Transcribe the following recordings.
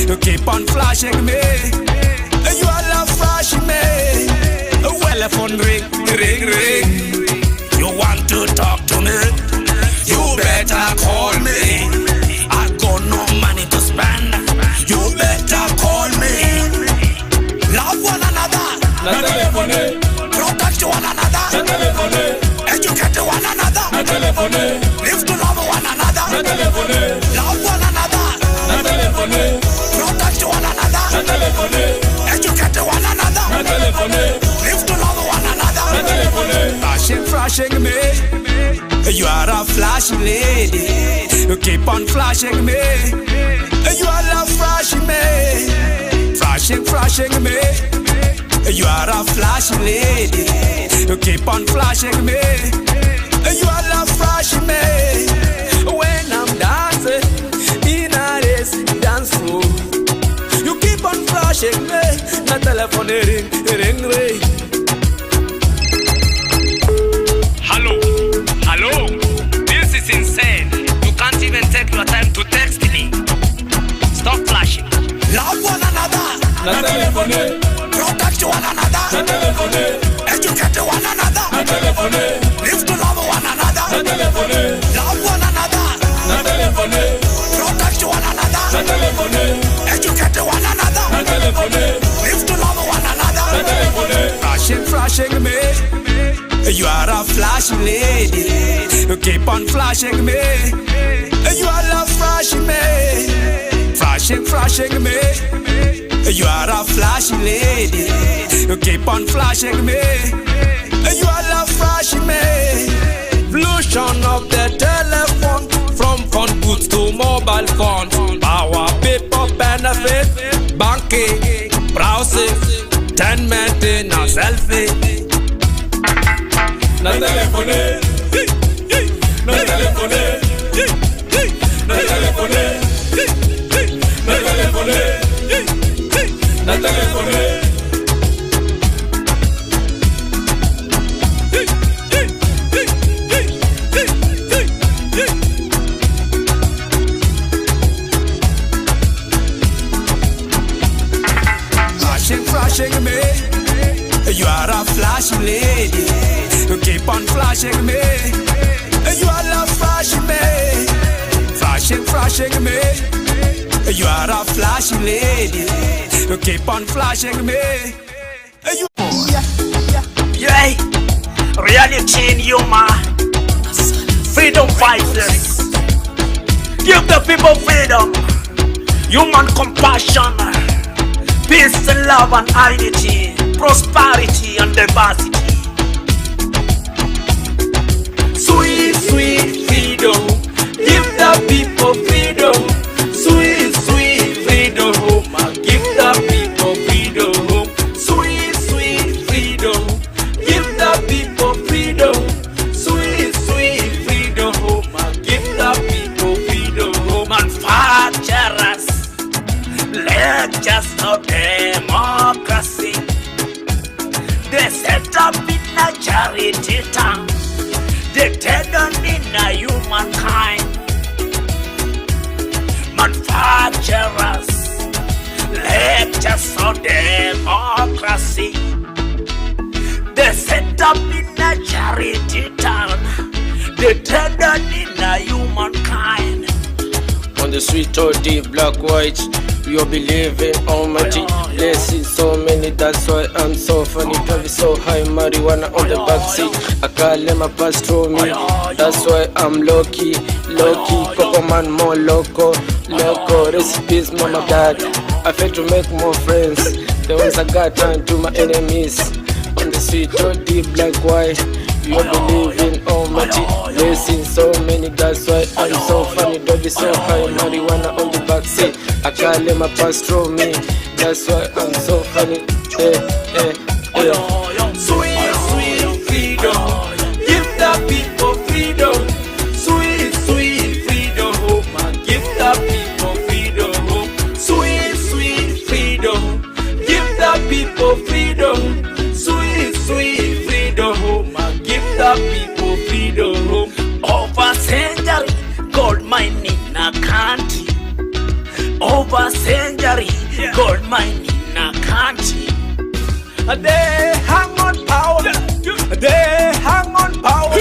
You keep on flashing me. You are love flashing me. Well, phone ring, ring, ring. You want to talk to me? You better call me. I got no money to spend. You better call me. Love one another. Protect one another. Educate one another. Live to love one another. Love one another. Protect one another. Educate one another. Live to love one another. Flashing, flashing me. You are a flashing lady. You keep on flashing me. You are love flashing me. Flashing, flashing me. You are a flashing lady. You keep on flashing me. You are love flashing me. When I'm dancing in a race dance floor, you keep on flashing me. Na telephone ring, ring, ring. Hello, hello. This is insane. You can't even take your time to text me. Stop flashing. Love one another. Na telephone. Protect one another. Na telephone. Educate one another. Na telephone. Live to love one another. Na telephone. Love one another. Na telephone. Protect one another. Na telephone. Educate one another. Na telephone. Live to love one another. Na telephone. Flashing, flashing me. You are a flashing lady. You keep on flashing me. You are love flashing me. Flashing, flashing me. You are a flashing lady. You keep on flashing me. You are love flashing me. Evolution of the telephone, from phone booths to mobile phone. Power, people, benefit, banking, browsing, 10 maintenance, selfie. Na telephone. Na telephone. Na telephone. Na telephone. Na telephone. Flashing, flashing me. You are a flashing lady. You keep on flashing me. You are love flashing me. Flashing, flashing me. You are a flashing lady. You keep on flashing me. You Yay! Reality in humor. Freedom fighters. Give the people freedom. Human compassion. Peace and love and unity. Prosperity and diversity. Sweet, sweet freedom. Give the people freedom. Sweet, sweet freedom. Give the people freedom. Sweet, sweet freedom. Give the people freedom. Sweet, sweet freedom. Give the people freedom. Manufacturers, lectures of democracy. They set up in a charity town. They turn on in a humankind. Manufacturers, lectures of democracy. They set up in a charity town. They turn on in a humankind. On the street or deep black white, we all believe in Almighty. Blessings so many, that's why I'm so funny. Drive so high, marijuana on the backseat. I can't let my past through me. That's why I'm low key, low key. Koko man more loco, loco. Recipes, mama dad. I fail to make more friends. The ones I got turn to my enemies. On the street or deep black white, we all believe in Almighty. Blessings so many, that's why I'm so funny. Drive so high, marijuana on the backseat. I can't let my past through me. That's why I'm so funny. Sweet, sweet freedom. Give the people freedom. Sweet, sweet freedom. Give the people freedom. Sweet, sweet freedom. Give the people freedom. Sweet, sweet freedom. Give the people freedom. Over century, gold mining in a country. Over century. century, gold mine in a country. They hang on power. They hang on power.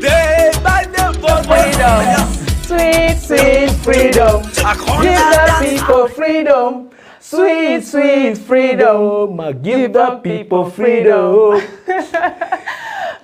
They buy them for freedom. Sweet, sweet freedom. Give the people freedom. Sweet, sweet freedom. Give the people freedom.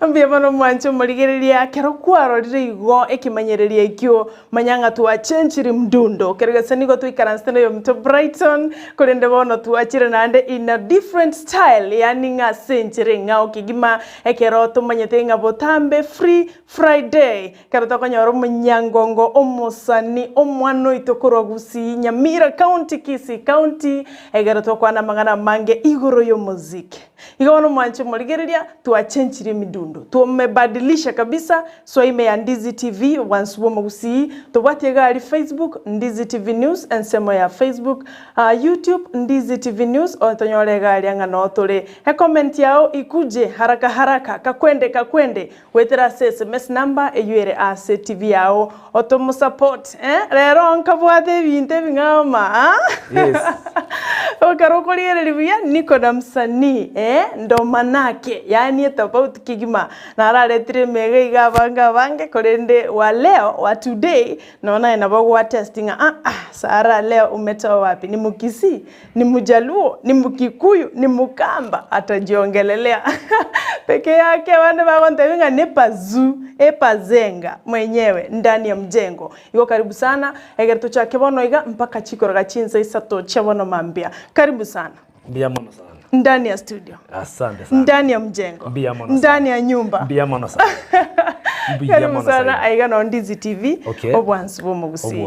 Ambia bano mwancho murigereria kero kwaro rigo ekimanyereria ikyo manyanga tuachenchiri mdundo kerega nigo tuikaranstene yo mto Brighton kolende bono tuachire nande in a different style yani nga senchiri nga okigima ekero tumanyete nga botambe free Friday kero tokonyoro munyangongo omosani omwano itokoro gusi Nyamira County Kisii County egero tokwana mangana mange igoro yo muziki igono mwancho murigereria tuachenchiri mdundo tumebadilisha kabisa so ime ya Ndizi TV once womo gusi tubate gali Facebook Ndizi TV News and semo ya Facebook YouTube Ndizi TV News otonyole gali anga no tole he comment yao ikuje haraka kakwende wetera SMS number eyuere ase TV yao otomo support rero nkabwate binte bingama yes okarokoliere libya niko na msanii ndo manake yani tofauti kigima na araletire mega igabanga bange kolende wa leo wa today naona inabago testing Sara leo umetoa wapi ni Mukisii ni Mjaluo ni Mkikuyu ni Mukamba atajiongelelea peke yake wande bagontevinga nepazu epazenga mwenyewe ndani ya mjengo iko karibu sana egerto cha kibono iga mpaka chikoro gachinza isato chabono mambia karibu sana mbia mono sana ndani ya studio asante sana ndani ya mjengo ndani ya nyumba mbia mono sana karibu sana aiga no Ndizi TV obwansi bomugusi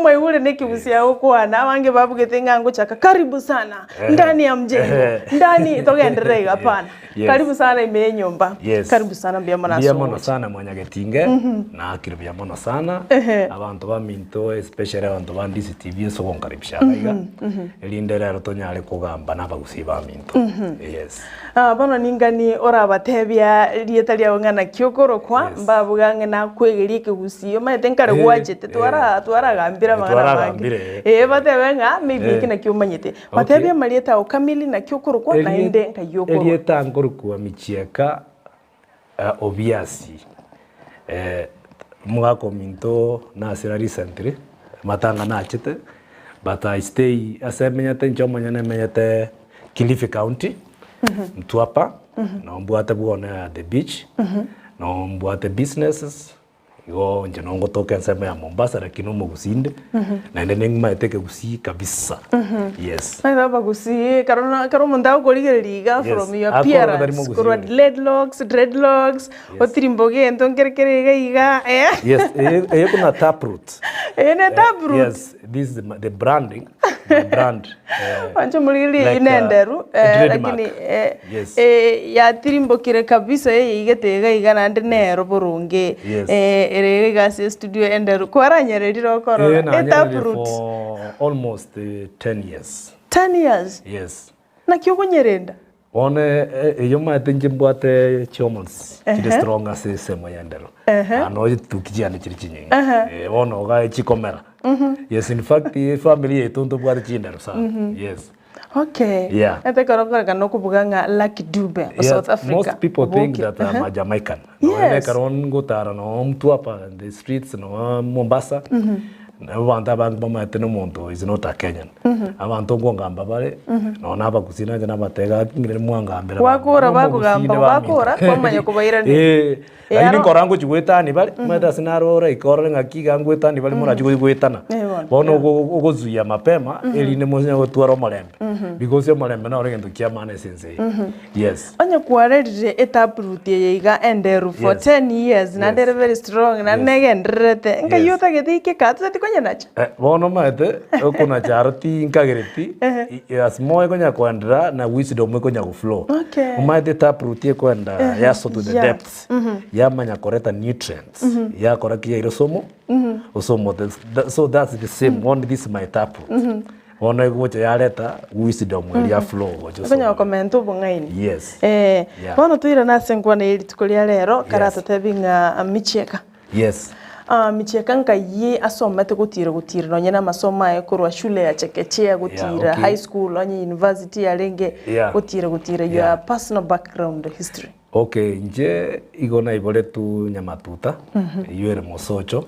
mai ule nekibusia okwana abange babugetenga ngo chaka karibu sana ndani ya mjengo ndani togenderega hapana karibu sana ime nyumba karibu sana mbia mono sana mwanyagetinge na akiri mbia mono sana abantu ba minto especially abantu ba Ndizi TV so konkaribisha aiga elindera rotonyale kugamba nabagusi ba minto yes bano ningani orabatebya rieta lya ngana kyokoro kwa mbabugange na kwegerie kigusiyo matenkare gwajete twara gambira magana bangi batebenga maybe kina kyumanyete batebya marieta okamili na kyokoro kwa naende nkayokoro rieta ngorukwa michieka obiasi mwako minto na sira recently matanga na chete but I stay asemenyete nchomanyane menyete Kilifi County Mtwapa na mbuate buona the beach na mbuate businesses yo nje no ngotoka nsema ya Mombasa lakini umugusinde na ndene ngmaiteke gusi kabisa yes na baba gusi karona ndao koligereriga from your appearance kurwa dreadlocks otirimboge entonkerekere iga yes kuna taproot taproot yes this is the branding the brand ancho mulili inenderu lakini ya tirimbokire kabisa igetega iga na ndenero burunge erega studio enderu kwaranyereriro korora taproot almost 10 years 10 years yes na kyukunyerenda one yoma tenjimboate chomons kide strong as semo yandero ano tukijane chirichinyinga ono ga chikomera yes in fact family yetu ntobwate chindero sa yes okay ate korokora no kubuganga Lucky Dube South Africa most people think that I'm a Jamaican no karon gotara no Mtwapa the streets no Mombasa abantu abantu bamatene umuntu is not a Kenyan abantu ngongamba bare no naba kusina jana batega ngire mwangambira wakora bakugamba kwamanya kubaira ni ayini korango chigwetani bari mweta sinarora ikora ngakiga ngwetani bari mura chigwetana bono ugozuya mapema eline monya gotwara molembe because yo molembe na orengendo kiamane sensei yes anya kwarerire etaproot yeiga enderu for 10 years na ndere very strong na negendrete ngayota gedike katse tikonyenacha bono mate okuna charti nkagereti asmoe konya kwandra na wisdom konya go flow umate taproot kwenda yaso to the depths yamanya koreta nutrients ya korakia irosomo osomo so that's the same one this my taproot ona gocha yareta wisdom ya flow gocha konya comment ubungaini yes bona tuira na senkwa na iri tukulia lero karata tebinga micheka yes micheka nkaye asomete gutira no nyena masomo ya kurwa shule ya chekechea gutira high school onye university ya lenge gutira your personal background history. Okay, nje igona ibole tu Nyamatuta, yuere Mosocho,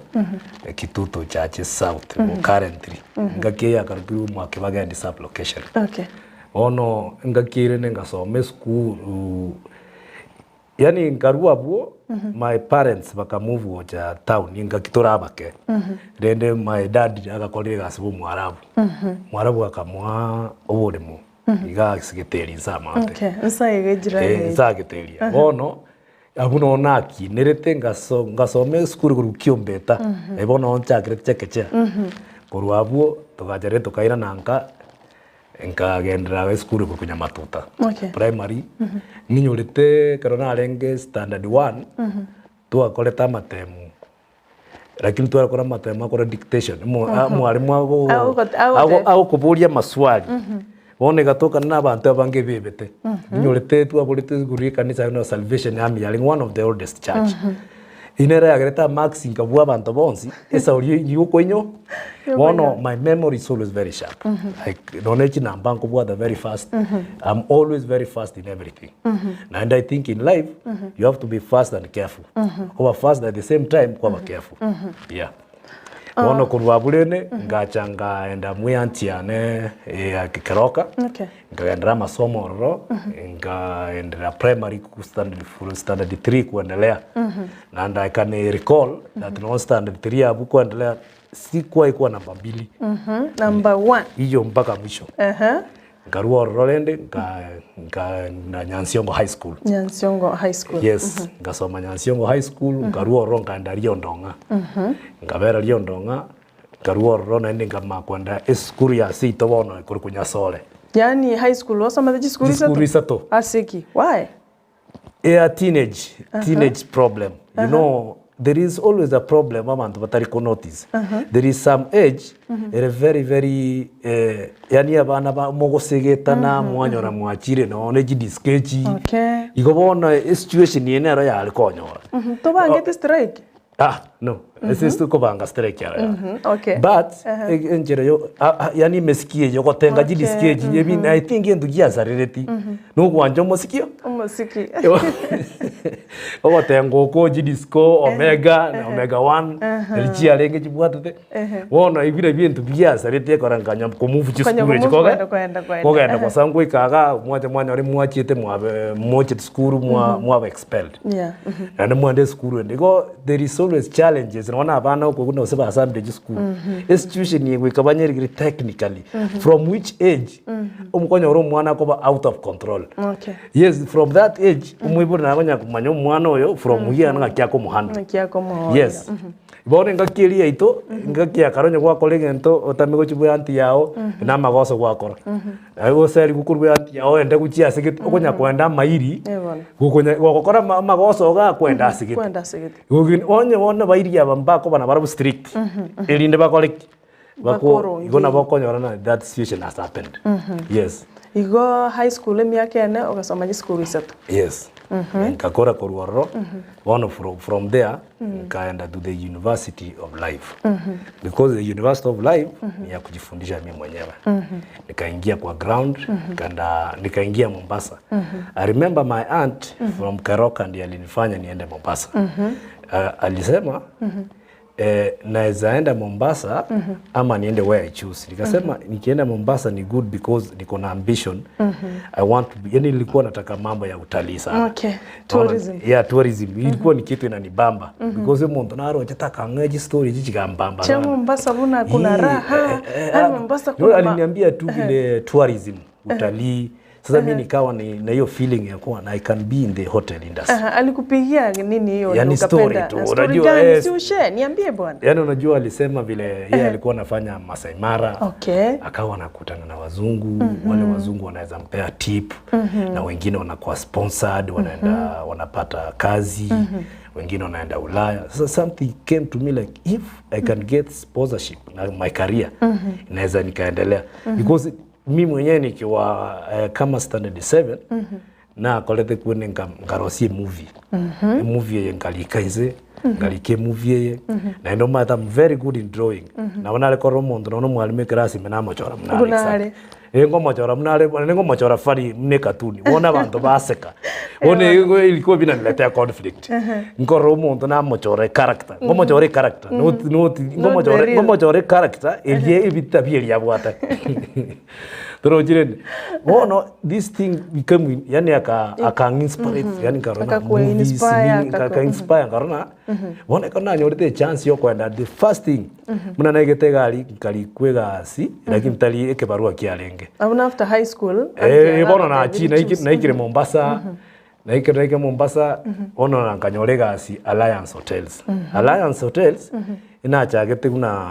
Kitutu Chache South, currently. Ngakia karibu mwaka bagandi sub location. Okay. Ono ngakire nengasome school yani nkarua buo my parents bakamove oja town ngakitora abake. Rende my dad agakorire gasibu Mwarabu. Mwarabu akamwa obodemo. Iga secretary zamante. Okay, nsayegejira. Secretary. Ono abuno naki nerete ngasome school ku Kiombeta. Ebono onchakire chekeche. Koru abuo tukajare tukaira nanka nkagendera school ku Nyamatuta. Okay. Primary. Ninyorete karona renge standard 1. Tuakoleta matemu. Lakini tuakora matemu akora dictation. Mwalimu ago kuburia maswali. One gatoka na abantu abange bebete. Ninyorete tuabolete guri kanisa no Salvation Army yali one of the oldest church. Inera yagreta Max nkabua abantu bonsi esa uri yukonyo. One my memory is always very sharp. Like knowledge na banko bua the very fast. I'm always very fast in everything. And I think in life you have to be fast and careful. Kuwa fast at the same time kuwa careful. Yeah. Ono kurwa bulene ngachanga enda mwiantiane ya Kikeroka. Okay. Ngaendera masomo ro ngaendera primary ku standard 3 kuendelea. And I can recall that no standard 3 abu kuendelea sikuwa ikuwa namba 2. Number 1. Hiyo mpaka mwisho. Ngarua Rolende na Nyansiongo High School. Nyansiongo High School. Yes, ngasoma Nyansiongo High School, ngarua Ronga nda Liondonga. Ngabera Liondonga, ngarua Rona ndi ngama kwenda school ya Sito bono kuri kunyasole. Yani high school wasoma the school isato. Asiki. Why? Teenage problem. You know, there is always a problem abantu batariko notice. There is some age very yani abana ba mogosegeta na mwanyora mwachire no neji diskeji. Okay. Igobona situation yene ara ya alikonyora. To bangete strike. No. This is to kubanga strike ya. Okay. But enjere yo yani mesikie yo gotenga ji diskeji yebi I think yendu giazarereti. No gwanjo mosikio? Mosiki. Ogotengo ko ji disco omega na omega 1 elchi arenge jibwatete. Wona ibire bintu giazareti koranganya ko move ji school jikoga. Kogenda kwa sangu ikaga mwanya ori mwachite mwabe school mwa expelled. Yeah. And mwande school ndigo there is always challenges. Naona abana uko kuna useba Sunday school. Institution yego ikabanyeri technically from which age umukonya oro mwana ko out of control. Okay. Yes, from that age umwibura nabanya kumanya mwana oyo from here ngakyako muhanda. Ngakyako muhanda. Yes. Ibone ngakiria ito ngakia karonye kwa kolegento otamigo chibu anti yao na magoso kwa kora. Ayo seri gukurwe anti yao ende kuchia sigiti okonya kwenda mairi. Gukonya gukora magoso ga kwenda sigiti. Gugin onye wona bairi abamba ko bana barabu strict. Elinde bakole bako igona bakonya na that situation has happened. Yes. Igo high school emiaka ene ogasoma school isato. Yes. Nkakora Koruoro. One from there, nkaenda to the University of Life. Because the University of Life ni ya kujifundisha mimi mwenyewe. Nikaingia kwa ground, nikaingia Mombasa. I remember my aunt from Keroka ndiye alinifanya niende Mombasa. Alisema naweza enda Mombasa ama niende where I choose. Nikasema nikienda Mombasa ni good because niko na ambition. I want to be, yani nilikuwa nataka mambo ya utalii sana. Okay. Tourism. Yeah, tourism. Ilikuwa ni kitu inanibamba because mtu naro anataka ngaji story jigambamba. Cha Mombasa buna kuna raha. Mombasa kuna aliniambia tu vile tourism, utalii. Sasa mimi nikawa na hiyo feeling ya kuwa I can be in the hotel industry. Alikupigia nini hiyo yani story tu. Unajua si ushare, niambie bwana. Yani unajua alisema vile yeye alikuwa anafanya Masai Mara. Okay. Akawa anakutana na wazungu, wale wazungu wanaweza mpea tip na wengine wanakuwa sponsored, wanaenda wanapata kazi. Wengine wanaenda Ulaya. Sasa something came to me like if I can get sponsorship na my career inaweza nikaendelea because mimi mwenyewe nikiwa kama standard 7 na kolete kuone ngarosie movie. Movie yengalika ize ngalike movie na ndo mata I'm very good in drawing na wana le koro muntu no mwalimu class mena machora mnale ngomachora mnale ngomachora fari mne katuni wona bantu baseka one ilikuwa bina niletea conflict ngoro muntu na machora character ngomachora character elie bitabia ya bwata Trojirene. No, this thing became yani aka inspire yani karona movies aka inspire karona. Wona kana nyorete chance yo kwenda the first thing. Muna naigete gali kwega asi lakini tali ekebarua kialenge. Abuna after high school. Bono na chi naikire Mombasa. Naikire Mombasa ono na kanyorega asi Alliance Hotels. Alliance Hotels inachagete kuna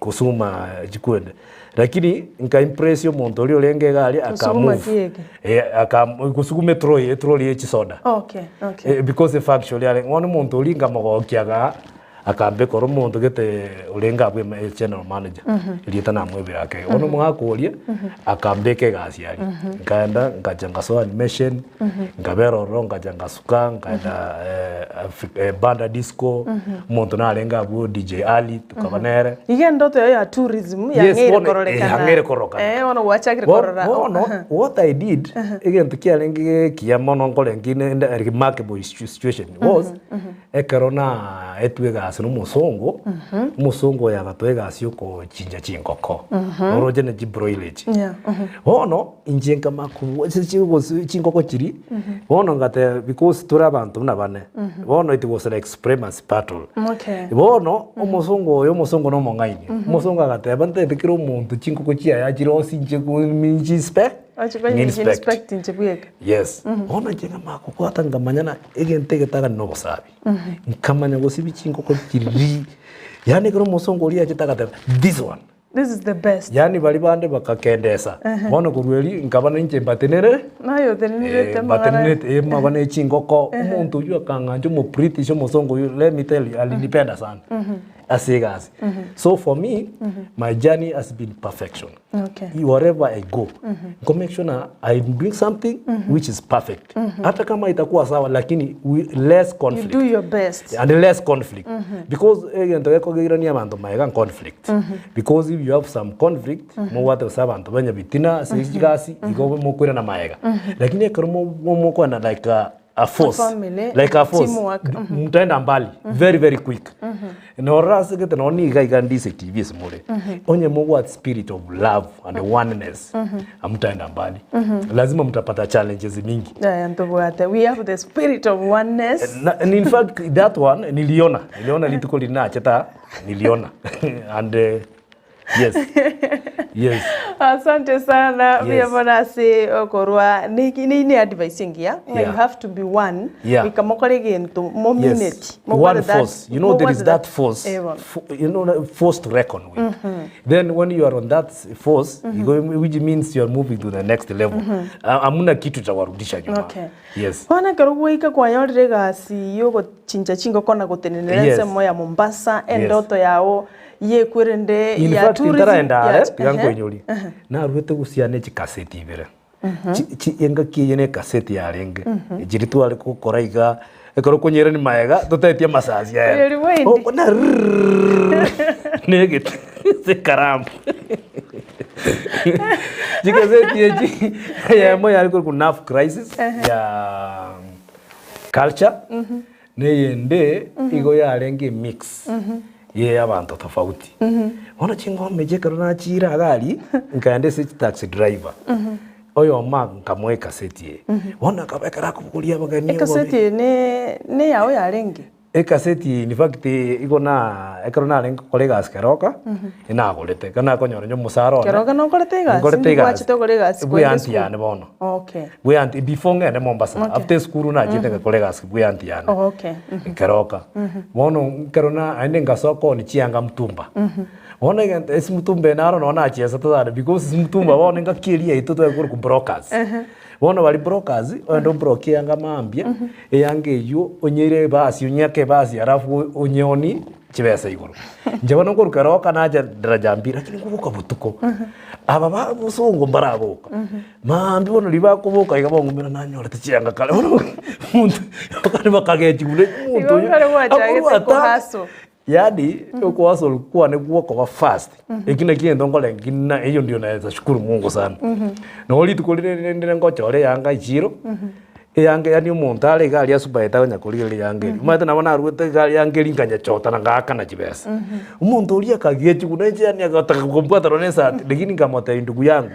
kusuma jikwende. Lakini nka impressio Montolio lenge gali akamove akakusukume trolley chisoda. Okay. Because the actually ale one Montoli ngamagokiaga akambe koro muntu gete ulenga bwe channel manager ilieta na mwebe yake ono mwakuolia akambeke gasi yali ngaenda ngajanga so animation ngabero ronga janga suka ngaenda banda disco muntu na alenga bwe DJ Ali tukabanere ige ndoto ya tourism ya ngere korokana ono wachakire korora what I did again tukialenge kiamono ngolengine remarkable situation was ekerona etwega asino musongo ya batwega asioko chinja chinkoko oroje ne broilage ono injenga makuru chinkoko chiri ono ngate because tura bantu na bane ono it was an experiment battle ono umusongo no mongaini musongo ngate bante tikiro muntu chinkoko chia ya chiro sinje ku minji spec inspect inchebuyeka yes ona jenga makuru atanga manyana egentege taga no sabi nkamanya gosibi chinkoko chiri yani kero musongo lia chitaka this is the best yani bali bande bakakendesa bona kurweli nkabana inche batenere nayo tenere batenere mabane chinkoko umuntu uyu akanganje mu British musongo let me tell you alindipenda sana asigas so for me my journey has been perfection wherever I go go make sure I bring something which is perfect hata kama itakuwa sawa lakini less conflict you do your best and less conflict because ento ekogirania abantu maega conflict because if you have some conflict mo watu sabantu banya bitina sigasi igo mo kwira na maega lakini ekero mo kwa na like a force like a force mtaenda mbali very very quick no rasa gete no ni gaiga Ndizi TV smule onye Mungu at spirit of love and oneness amtaenda mbali lazima mtapata challenges mingi we have the spirit of oneness and in fact that one niliona lituko linacheta niliona and yes asante sana vya bonasi okorwa ni advice ngia you have to be one ikamokore gento mo minute one force there is that force force to reckon with then when you are on that force which means you are moving to the next level amuna kitu cha warudisha nyuma yes wana karugoika kwa yorire gasi yogo chinja chingo kona gotenenense moya Mombasa endoto yao ye kwirende ya tourism yango inyuri na ruete gusiane chikaseti ibere yenga kiyene kaseti ya renge jiritu ale ko koraiga ekoro kunyere ni maega totetia masazi ya na negit se karam jikaseti ya moya alikuwa kuna enough crisis ya culture neyende igo ya renge mix abantu tofauti ona chingo meje karona chira gari nkaende se taxi driver oyo nkamwe kaseti ona kabekara kukulia bagani kaseti ne yao ya renge kaseti in fact igona ekarona renga kolega askeroka ina golete kana konyora nyo musaro keroka no kolete gas ngwachite kolega as we anti yane bono we anti before ngene Mombasa after school na jite kolega as we anti yane keroka bono karona ande ngasoko ni chianga mtumba bona ngente esi mtumbe naro nona chiesa tata because mtumba bona ngakiria ituto ku brokers bona bali brokers ndo brokia nga mambia eyange yo onyere basi unyake basi arafu onyoni chibesa iguru njabona ngo rukaroka naja daraja mbira lakini ngubuka butuko aba babusungu mbarabuka mambi bono liba kubuka igabongumira nanyora tichanga kale muntu akari bakageji gule muntu yani uko waso kwa ne guoko wa fast ikina kiendo ngole ngina hiyo ndio naweza shukuru Mungu sana na oli tukolire ndene ngochore yanga ichiro yange yani umuntu ari gali asubaita nya kulire yange mata nabona arwete gali yange linkanya chota na ngaka na chibesa umuntu uri akageji kuneje yani agataka kukompata ronesa lakini ngamota ndugu yangu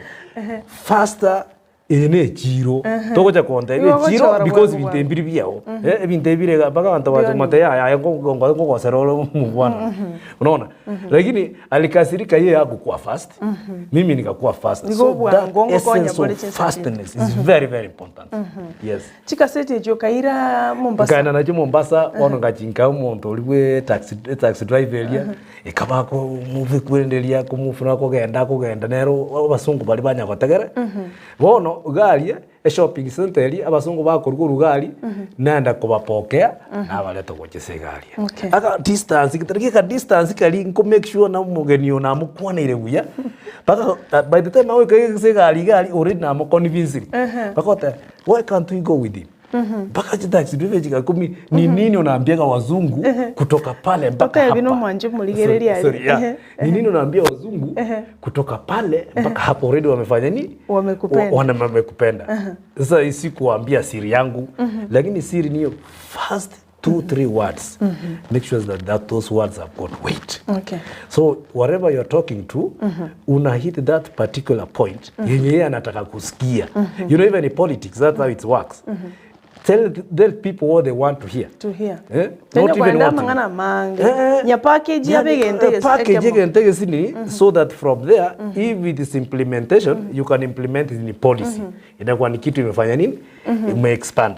faster ene chiro togocha konta ene chiro because bintembiri byao bintembire baka bantu batumate ya ngo serolo mubwana unaona lakini alikasirika yeye hakuwa fast mimi nikakuwa fast so that essence of fastness is very very important yes chikasete jo kaira Mombasa kana na Mombasa ono ngachinka umuntu oliwe taxi driver ya ikabako muvi kwendelia kumufuna kugenda nero abasungu bali banyagotegere bono ugali shopping center eli abasungu bakorwa ugali nanda kubapokea na baleta gochese gali aka distance kitarika distance kali nko make sure na mugeni ona mukwanire buya baka by the time awe kase gali already na mo convince bakota why can't we go with him baka taxi driver jika kumi ni nini unaambia wazungu kutoka pale mpaka hapa bino mwanje muligereria ni nini unaambia wazungu kutoka pale mpaka hapo already wamefanya nini wamekupenda sasa isi kuambia siri yangu lakini siri niyo first 2-3 words make sure that those words have got weight so whatever you're talking to una hit that particular point yenye anataka kusikia you know even in politics that's how it works tell people what they want to hear not even what mangana mange nya package ya begente sini so that from there if it is implementation you can implement it in policy inakuwa ni kitu imefanya nini expand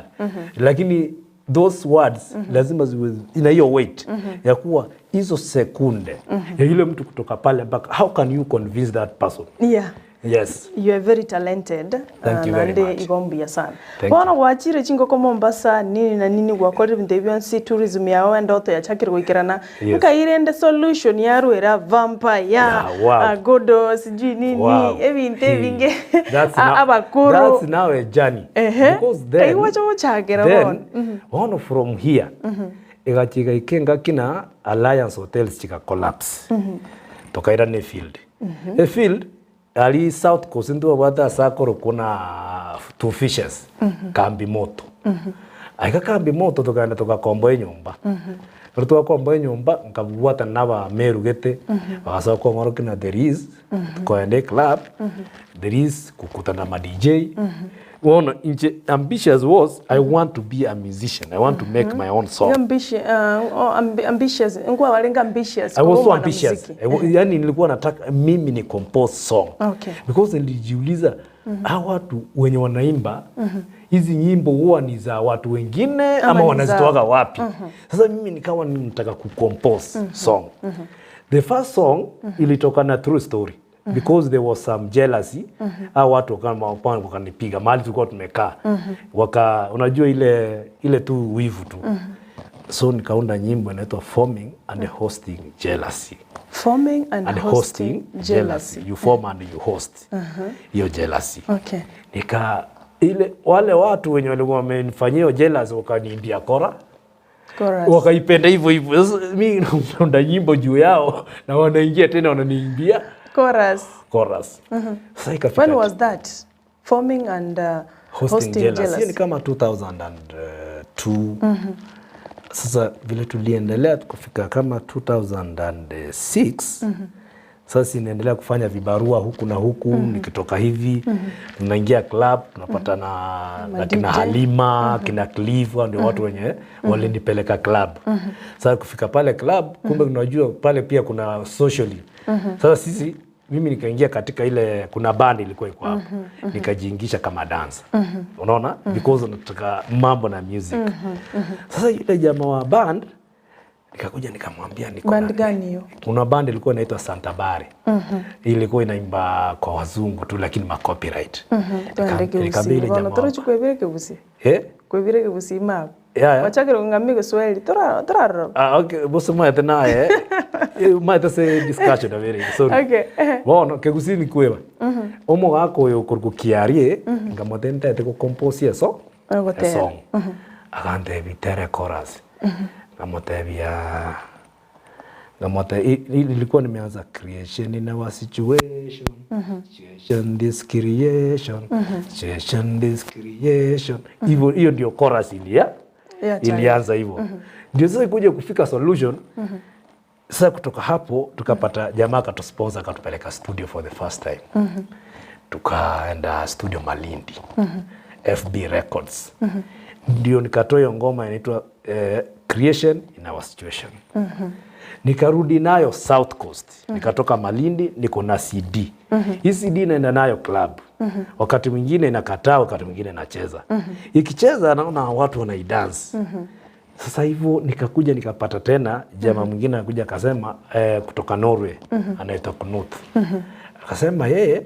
lakini those words lazima ziwe ina hiyo weight ya kuwa hizo sekunde ya yule mtu kutoka pale mpaka how can you convince that person yes you are very talented thank you very much igombia sana bwana wachire chingo ko Mombasa nini na nini gwakore ndebyansi tourism yawe ndoto ya chakira gwikirana mukairende solution ya ruera vampire godo siji nini ebinte binge abakuru that's now a journey because then wacha uchagera one from here igachiga ikenga kina Alliance Hotels chika collapse tokaira ne field a field ali South Coast ndo wada sakoro kuna two fishes kambi moto aika kambi moto tokana tokakomboe nyumba Rutuwa komboe nyumba nkabuwata naba merugete wakasa kwa ngoro kina there is koende club there is kukutana ma DJ one ambitious was I want to be a musician. I want to make my own song. Ambitious. Ngwa walenga ambitious. I was so ambitious. Yani nilikuwa nataka mimi ni compose song. Because nilijiuliza hawa watu wenye wanaimba hizi nyimbo huwa ni za watu wengine ama wanazitoa wapi? Sasa mimi nikawa nataka kucompose song. The first song ilitoka na true story. Because there was some jealousy watu kama wakanipiga mahali tulikuwa tumekaa unajua ile tu wivu tu so nikaunda nyimbo inaitwa Forming and Hosting Jealousy. Forming and hosting jealousy. You form and you host hiyo jealousy. Nika ile wale watu wenye walikuwa wamenifanyia jealousy wakaniimbia chorus wakaipenda hivyo mimi naunda nyimbo juu yao na wanaingia tena wananiimbia chorus. When was that? Forming and hosting jealousy. Ni kama 2002. Sasa vile tuliendelea kufika kama 2006. Sasa inaendelea kufanya vibarua huku na huku nikitoka hivi tunaingia club tunapata na kina Halima kina Clive ndio watu wenye walinipeleka club. Sasa kufika pale club kumbe unajua pale pia kuna socially. Sasa sisi mimi nikaingia katika ile kuna band ilikuwa iko hapo nikajiingisha kama dancer unaona because nataka mambo na music sasa ile jamaa wa band nikakuja nikamwambia niko band gani hiyo kuna band ilikuwa inaitwa Santa Bare ilikuwa inaimba kwa wazungu tu lakini ma copyright nikabili jamaa kwebireke busi kwebireke busi ma Yeah. Wachakira ngami Kiswahili. Tora. Okay, boss maete naye. Maete se discussion avere. Sorry. Okay. Bono kegusini kweba. Omo gako yo kurgukiarie ngamotente te ko compose so. Ngotera. Song. Agante bitere chorus. Ilikuwa nimeanza creation in our situation. Situation this creation. Situation this creation. Hiyo ndio chorus ilianza hivyo. Ndio sasa kuja kufika solution. Sasa kutoka hapo tukapata jamaa akatusponsor akatupeleka studio for the first time. Tukaenda studio Malindi. FB Records. Ndio nikatoa ngoma inaitwa Creation in Our Situation. Nikarudi nayo South Coast. Nikatoka Malindi niko na CD. Hii CD inaenda nayo club. Wakati mwingine inakataa, wakati mwingine inacheza. Ikicheza naona watu wanaidansi. Sasa hivyo nikakuja nikapata tena jamaa mwingine anakuja akasema kutoka Norway anaitwa Knut. Akasema yeye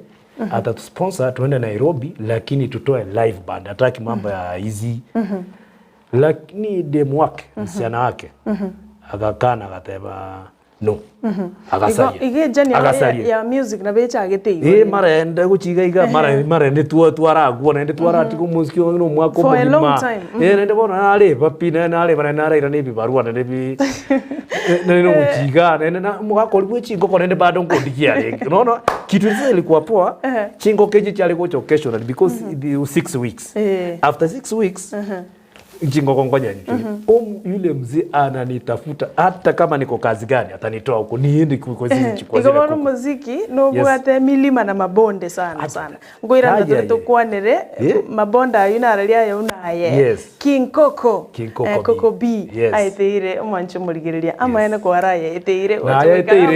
atatusponsor tuende Nairobi lakini tutoe live band. Hataki mambo ya hizi. Lakini demu wake, msichana wake. Akakana akateba no. Akasalia. Ige jani ya music na becha agete. Mara ende guchiga mara ende tuara guona ende tuara atiku musiki no mwako for a long time. Ende bona ale papi na ale bana na ira ni bibarua na bi no guchiga na mwako liwe chingo kwa ende bado ngodikia no kitu hizo ilikuwa poa. Chingo keji chali go occasional because it 6 weeks. After 6 weeks Njingo kongonya yule mzee ananitafuta hata kama niko kazi gani atanitoa huko niende kwa zile chukua zile. Iko muziki no bwate milima na mabonde sana. Ngoira ndo tukwanere mabonda yunaralia yunaye. King Koko. Koko B aiteire umwancho muligiriria ama ene kwa raya aiteire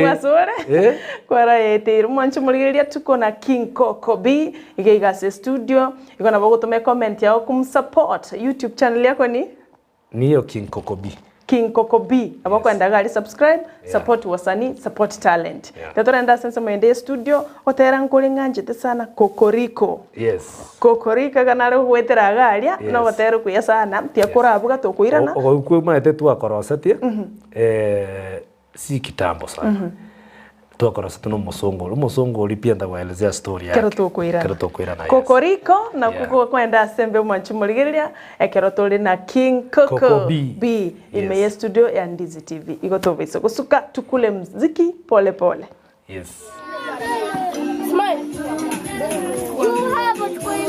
wasore. Kwa raya aiteire umwancho muligiriria tuko na King Koko B igaiga studio iko na bogo tume comment yao kumsupport YouTube channel yako ni niyo King Koko B. King Koko B. Abako endaga subscribe, support wasanii, support talent. Tatora enda sense mwende studio, otera nkuri nganjete sana Kokoriko. Kokoriko kanare gwetera garia, no otera kuya sana, tia kurabuga tokuirana. Ogo maete tu akorosatie. Si kitambo sana. Tuakora no musongo ulipia ndawaelezea story yake. Kero tukuirana. Kokoriko na kuko kwenda sembe mwanchumuligiria ekero tuli na King Koko B imeye studio ya Ndizi TV. Iko tobeso kusuka tukule muziki pole pole. Yes. Smile. You have a twin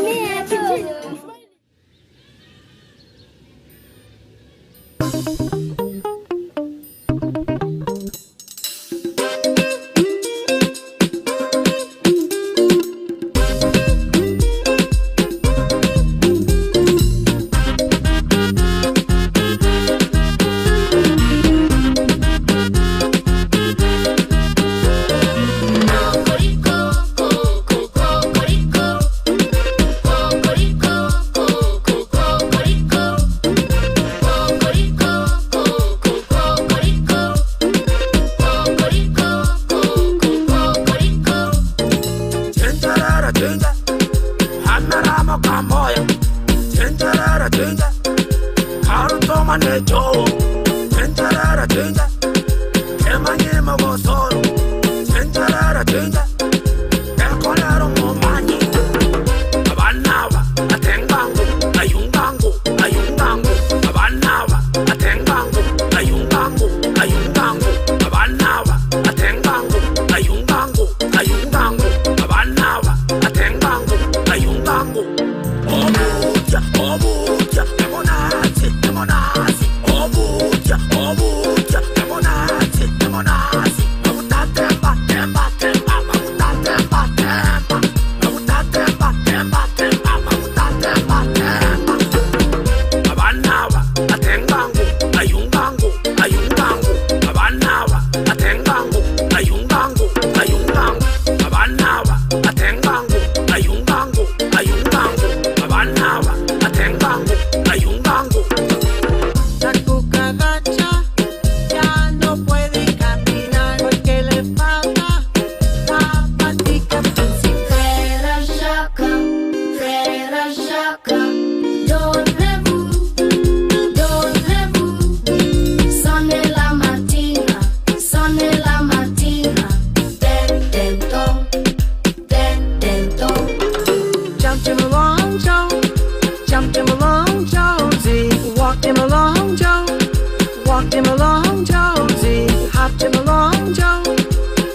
him along, Josie. Hopped him along, Joe.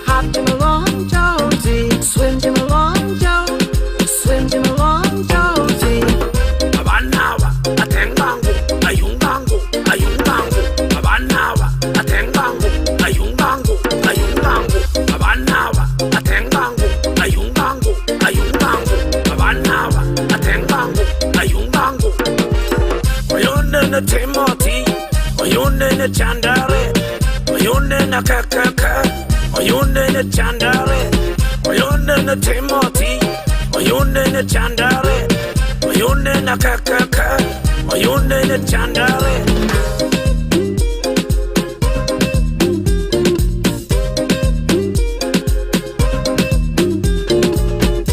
Hopped him along, Josie. Swimmed him along, Joe. Swimmed him along, Josie. Abanawa, atengangu, ayungangu, ayungangu. Abanawa, atengangu, ayungangu, ayungangu. Abanawa, atengangu, ayungangu, ayungangu. Abanawa, atengangu, ayungangu. Oyone na Timothy, oyone na Chandare, oyone na Kakaka, oyone na Chandare, oyone na Timothy, oyone na Chandare, oyone na Kakaka, oyone na Chandare.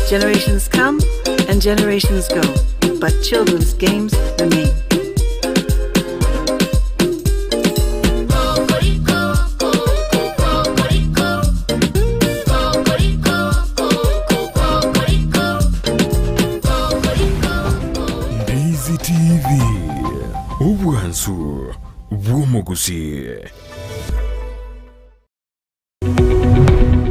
Generations come and generations go, but children's games remain. Ndizi TV, obwansu bw'omugusi.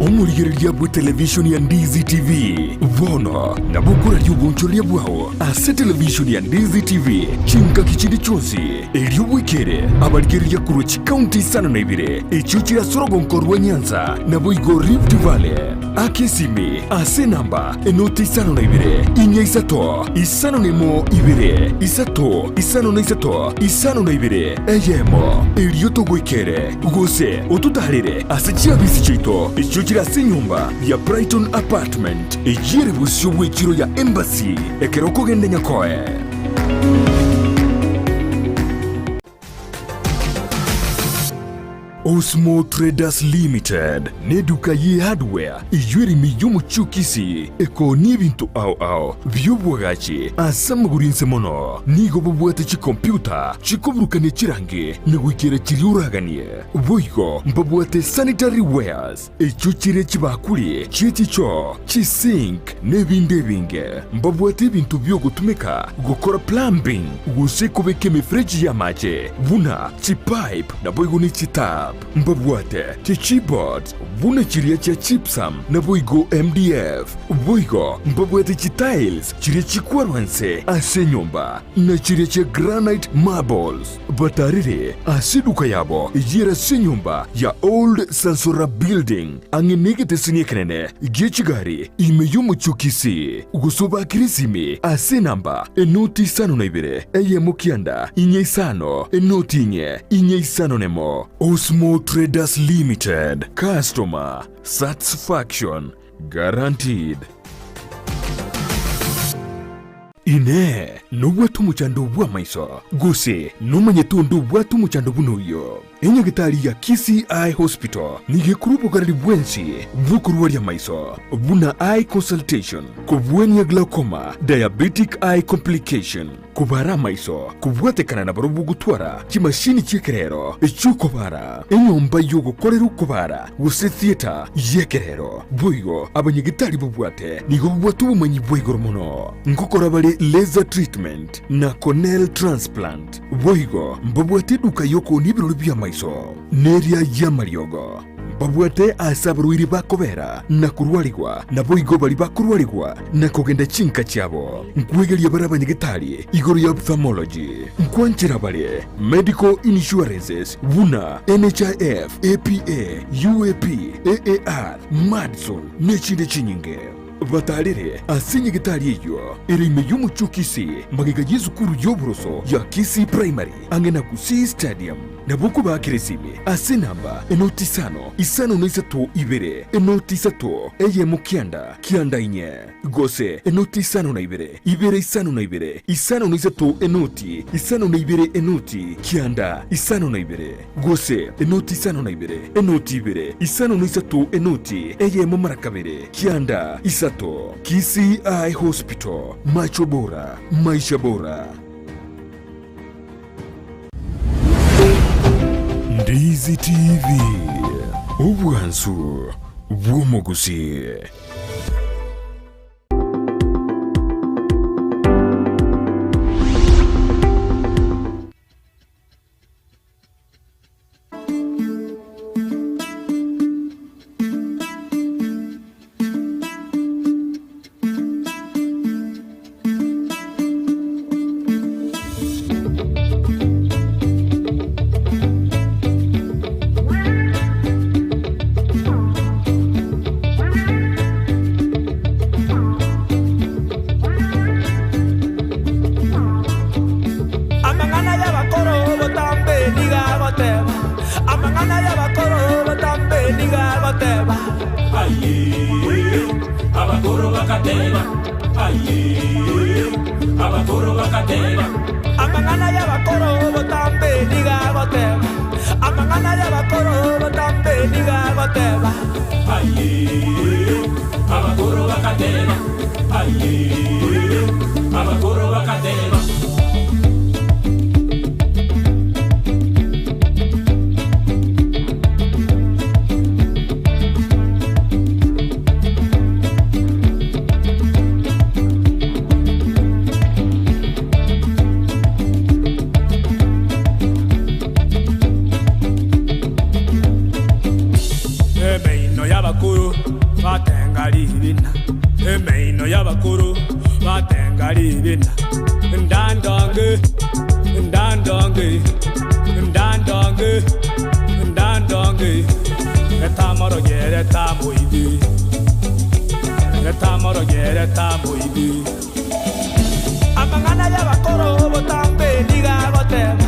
Omulyereria bwa televisioni ya Ndizi TV bono na bukura ly'obunchoria bwawo ase televisioni ya Ndizi TV chinka kichindi chonsi ery'obwikere abalyereria kurwa chikaunti isano na ibire ekyo kirasorogo nkorwa Nyanza na boigo Rift Valley akesimi ase namba enoti isano na ibire inya isato isano nemo ibire isato isano na isato isano na ibire eyemo eryotogwikere gose otutalire ase chiabisi chito ekyo kirase nyumba ya Brighton Apartment ejire busyo bw'ekiro ya Embassy ekeroko gende nyakoe. Osmo Traders Limited neduka ye hardware ijwiri miyomu chukisi eko n'ibintu ao by'ubwagaci asamugurinse mono nigo bubwate chi computer chikoburukane chirange negwikira chiriuraganie boigo mbabwate sanitary wares echo chire chibakuli chiticho chisink nebinde binge mbabwate ibintu byo gutumika gukora plumbing gusekobeke mifreji ya mache buna chipipe na boigo ni chitap mbabwate chiboards buna chiria cha chipsam na boigo MDF boigo mbabwate chitiles chiria chikwarwanse ase nyumba na chiria cha granite marbles batarire asiduka yabo ijira se nyumba ya Old Sansora Building angenegete siniekenene gechigari imeyumu chukisi gusoba kirisimi ase namba enoti sano na ibire eye mukianda inye isano enoti inye isano nemo. Osmo Traders Limited, customer satisfaction guaranteed. Ine nubwatu muchando bwa maiso guse numanyetundu bwatu muchando bunuyo enyagitari ya KCI Hospital nigekurupo karali bwensi bukuru ya maiso buna eye consultation kubwenya glaucoma diabetic eye complication kubara maiso kubwatekana na barubu gutwara kimashini cyekerero ecyukobara enyomba yo gukorera ukobara guse theater yekerero boyo abanyagitari bubwate nigo bubwatu bumanyi bwego mono ngokora bali laser treatment na corneal transplant boigo mbabwate duka yoko nibirori bya maiso neria ya mariogo babwate asabruiri bakobera na kurwaligwa na boigo bali bakurwaligwa na kogenda chinka cyabo nkwegeria barabanyegitari igoro ya ophthalmology nkwanchira bali medical insurances buna NHIF APA UAP AAR Madson nechinde chinyinge batarire asinye gitari iyo irime y'umucukisi magiga y'izukuru y'oburoso ya Kisi Primary angena kusi stadium nabuku bakiresime asinamba enoti isano n'isatu ibere enoti isatu eye mukianda kianda inye gose enoti isano na ibere isano na ibere isano n'isatu enoti isano na ibere enoti kianda isano na ibere gose enoti isano na ibere enoti ibere isano n'isatu enoti eye mumarakabere kianda isato. KCI Hospital, macho bora, maisha bora. Ndizi TV, obwansu bw'omugusi. bakateba aye abakoro bakateba amangana ya bakoro botambe nigagoteba amangana ya bakoro botambe nigagoteba aye abakoro bakateba aye abakoro bakateba Emeino y'abakuru batengali ibina ndandonge ndandonge ndandonge ndandonge etamorogere tamuibi etamorogere tamuibi amangana y'abakuru botambe nigagoteba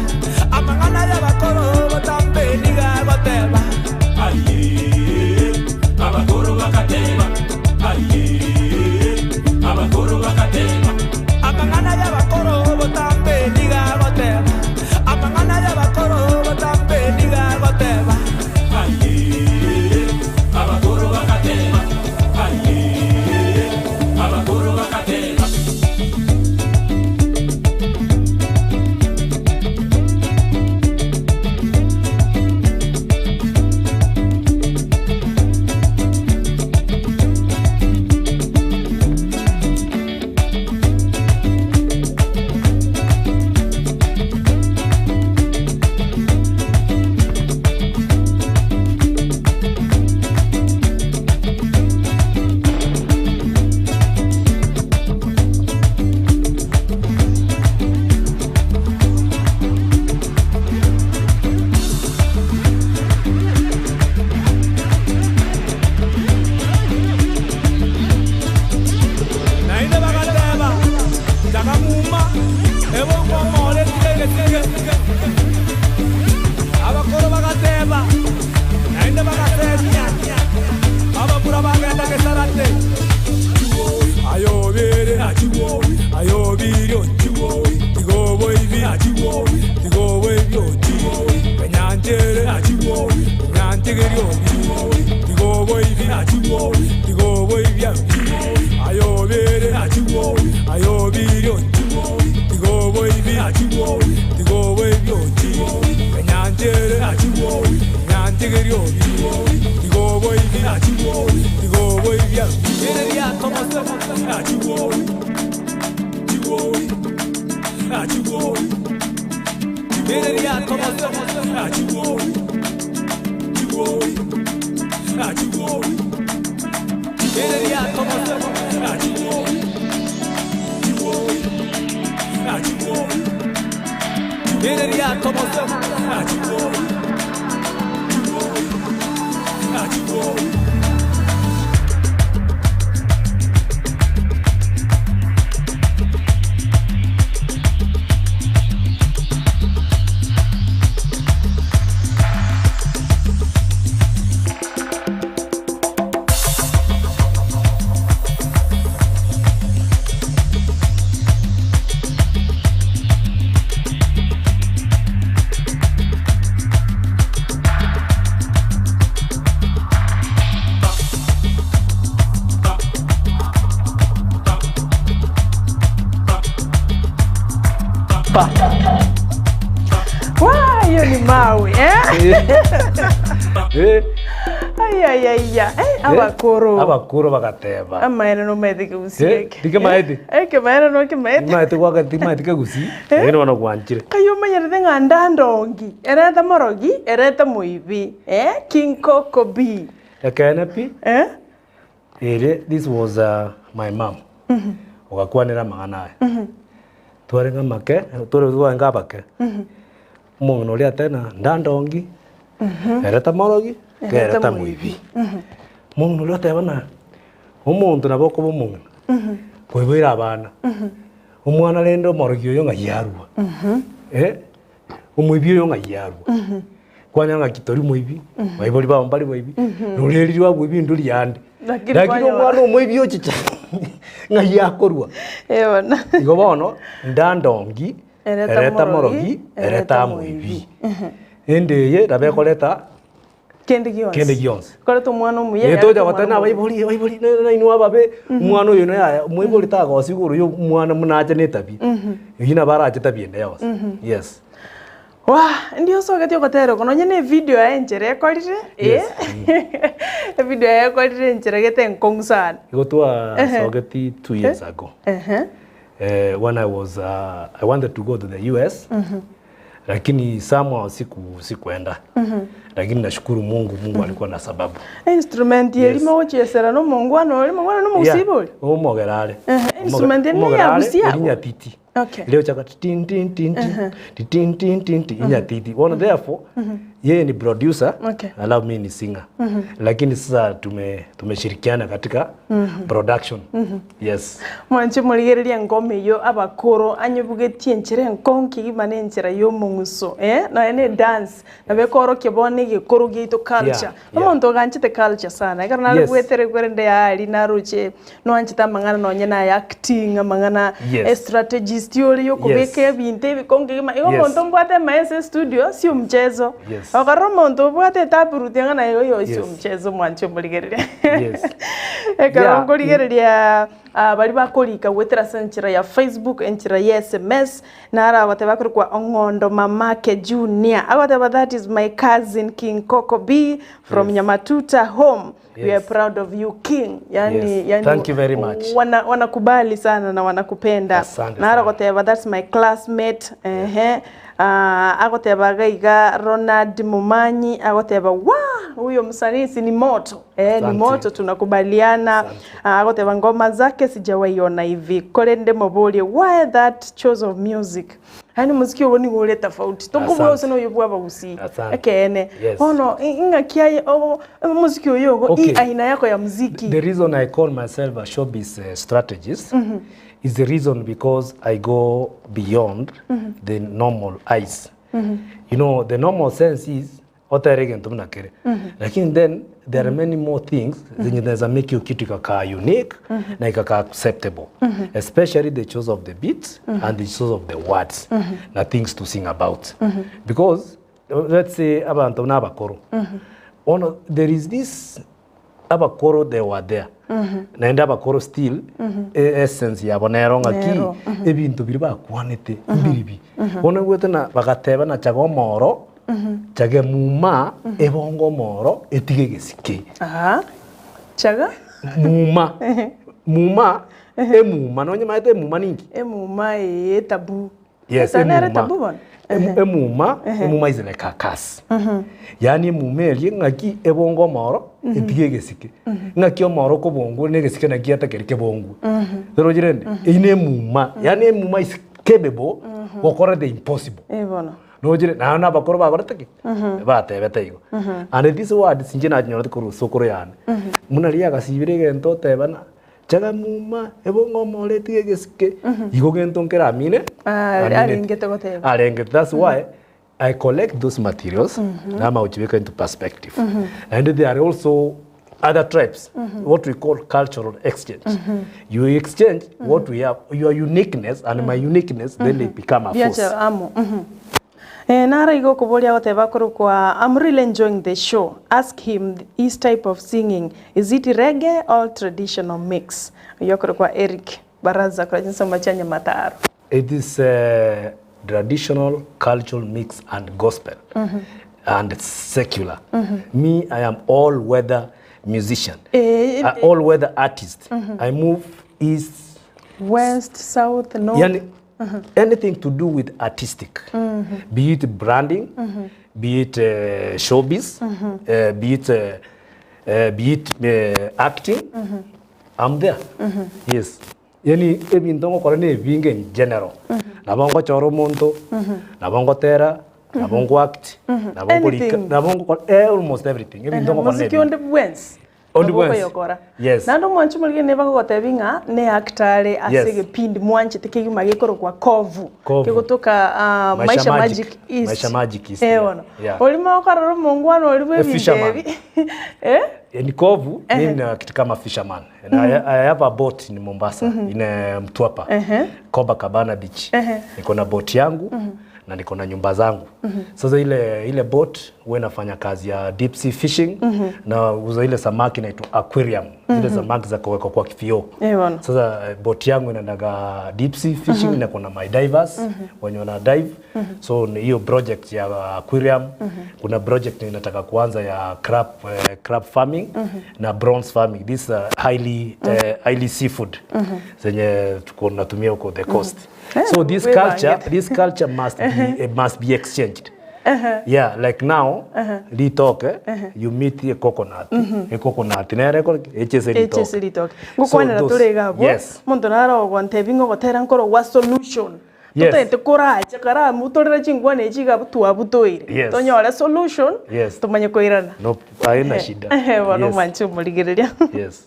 amangana y'abakuru botambe nigagoteba aye abakuru bakateba aye abakoro bakateba amangana y'abakoro botambe nigagoteba amangana y'abakoro botambe nigagoteba aye abakoro bakateba aye abakoro bakateba abakoro bagateba nainde bagatenya abakura bagenda kesarate ayobere achiwowi ayobiro chiwowi igobo ibi achiwowi igobo ibyo chiwowi penyanjere achiwowi nyantegerio chiwowi igobo ibi achiwowi igobo ibyo ayobere achiwowi ayobiro chiwowi igobo ibi achiwowi igobo ibyo chiwowi penyanjere achiwowi nyantegerio chiwowi igobo ibi achiwowi igobo ibyo ya tomoso achiwowi chiwowi achiwowi ya tomoso achiwowi chiwowi achiwowi ya tomoso achiwowi chiwowi achiwowi ya tomoso achiwowi chiwowi achiwowi hiyo ni mawe abakoro bagateba amaena no methike gusieke dike maedi eke maena no ke medi maedi wakati maedi gusi ene wana gwanchire kayo manyere nga ndandongi ereta morogi ereta muibi King Koko B ekene pi this was my mom wakwanira magana twarenga make tore ngabake umuntu uri atena ndandongi ereta morogi kereta muibi umuntu uri atebana umuntu naboko bumuntu kwibira abana umwana rendo morogi yo ngayarwa umuibi yo ngayarwa kwanya ngakitori muibi bayiboli bambali muibi nureri rwa muibi nduri yande lakini umwana umuibi yo chicha ngai yakorwa Ebona. igo bono ndandongi ereta morogi ereta moibi ende ye rabekoreta Kende gionse. Kore to mwana omuya. Etoja gotana baibori na inwa babe mwana uyu no ya muibori ta gosi guru yo mwana munaje netabi yina baraje tabi ende yos yes ndio sogeti ogotero kono nyene video ya enjere ekorire video ya ekorire enjere gete nkongsan igotwa sogeti 2 years ago when I wanted to go to the US lakini somehow sikuenda lakini nashukuru Mungu alikuwa na sababu instrument yelimo ochesera no mongwano no musibuli omogerare instrument ni ya busia inya titi okay leo chaka tin tin tin tin tin tin inya titi one therefore yeye ni producer alafu mimi ni singer lakini sasa tumeshirikiana katika production yes mwanche muligereria ngome yo abakoro anyebugetie enchire nkonki imane enchira yo munguso na ene dance na bekoro kebone gekoro gitu culture omuntu ganchite culture sana kana nalugwetere kwerende ya ali naruche no anchita mangana no nyena ya acting mangana strategist yori yo kubeke binte bikonge ima yo muntu mbwate maese studio sio mchezo akaro muntu bwate taburutenga na yo sio mchezo mwanche muligereria ekaro muligereria bali bakolika gwetera senchira ya Facebook enchira ya SMS na ara bateba kuri kwa Ongondo Mamake Junior abateba that is my cousin King Koko B from Nyamatuta home we are proud of you King yani thank you very much wanakubali sana na wanakupenda na ara bateba that's my classmate agoteba gaiga Ronald Mumanyi agoteba huyo msanisi ni moto ni moto tunakubaliana agoteba ngoma zake sijawaiona hivi kolende mobolie why that choice of music hani muziki woni ngole tofauti tokubo sino yobwa bagusi ekene ono ingakia muziki yogo aina yako ya muziki the reason I call myself a showbiz strategist is the reason because I go beyond the normal eyes. You know, the normal sense is lakini then there are many more things that make you kitu kaka unique na ikaka acceptable, especially the choice of the beats and the choice of the words na things to sing about because let's say abantu n'abakoro there is this abakoro they were there naenda abakoro still essence yabo neronga ki ebintu biri bakwanete mbiribi bona gwete na bagateba na chago moro chage muma ebongo moro etige gesike chaga muma emuma no nyama ete muma ningi emuma etabu yes emuma izele kakas yani mumeli ngaki ebongo moro etige gesike ngaki omoro ko bongo ne gesike na kiata kerike bongo pero jirende ine muma yani emuma is capable okora the impossible bona no jire na bakoro bagoreteke batebete igo and this word sinjina nyorete kuru sokoro yani munalia gasibire gento tebana chaga muma ebongo moro etige gesike igo gento nkera mine alengete goteba alengete that's why I collect those materials now uchibeka into perspective and there are also other tribes what we call cultural exchange you exchange what we have your uniqueness and my uniqueness then they become a force nara igo kubolia goteba kuru kwa I'm really enjoying the show ask him his type of singing is it reggae or traditional mix yokoro kwa Eric Baraza kwa jinsi machanya mataro it is traditional cultural mix and gospel and secular me I am all weather musician all weather artist I move east west south north yani anything to do with artistic be it branding be it showbiz be it acting I'm there yes yani ebintongo korane vinge in general nabongo choro monto nabongo tera nabongo act nabongo lika nabongo almost everything ebintongo korane muziki on the wens Only Koko once. yokora. Yes. Na ndo mwanchu mulike neba gotebi nga ne actare asege pindi mwanche tekigima gikoro kwa kovu. Kigutuka Maisha Magic East. Maisha Magic East. Ono. Olima okararo mongwano oliwe bindebi. Ni kovu, mimi ni kitu kama fisherman. And I have a boat in Mombasa, in Mtwapa, Copacabana Beach. Niko na boat yangu na niko na nyumba zangu. Sasa ile boat huwa inafanya kazi ya deep sea fishing na uza ile samaki inaitwa aquarium. Zile samaki za kuweka kwa kifio. Sasa boat yangu inaendaga deep sea fishing na kuna my divers wenye wana dive. So ni hiyo project ya aquarium. Kuna project inataka kuanza ya crab farming na prawns farming. This highly seafood zenye tuko natumia huko the coast. So this culture must be exchanged. Yeah, like now, li talk, you meet a coconut. A coconut, HSL talk. Ngukwana na tulega bo. Muntu naro gwantevingo gotera nkoro wa solution. Tutete koraje kara mutorera chingwane chiga butua butoire. Tonyora solution. Tumanye koirana. No, haina shida. Wano manchu muligereria. Yes.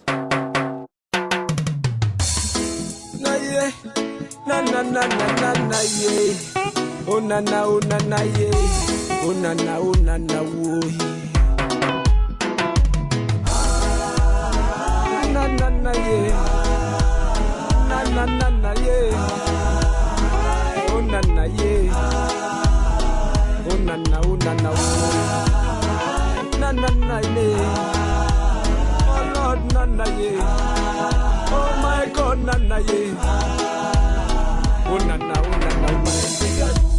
Na ye. Oh na ye. Oh na wo ye. Na ye. Na ye. Oh na ye. Oh na wo. Na ye. Oh Lord na ye. Oh my God na ye. Oh na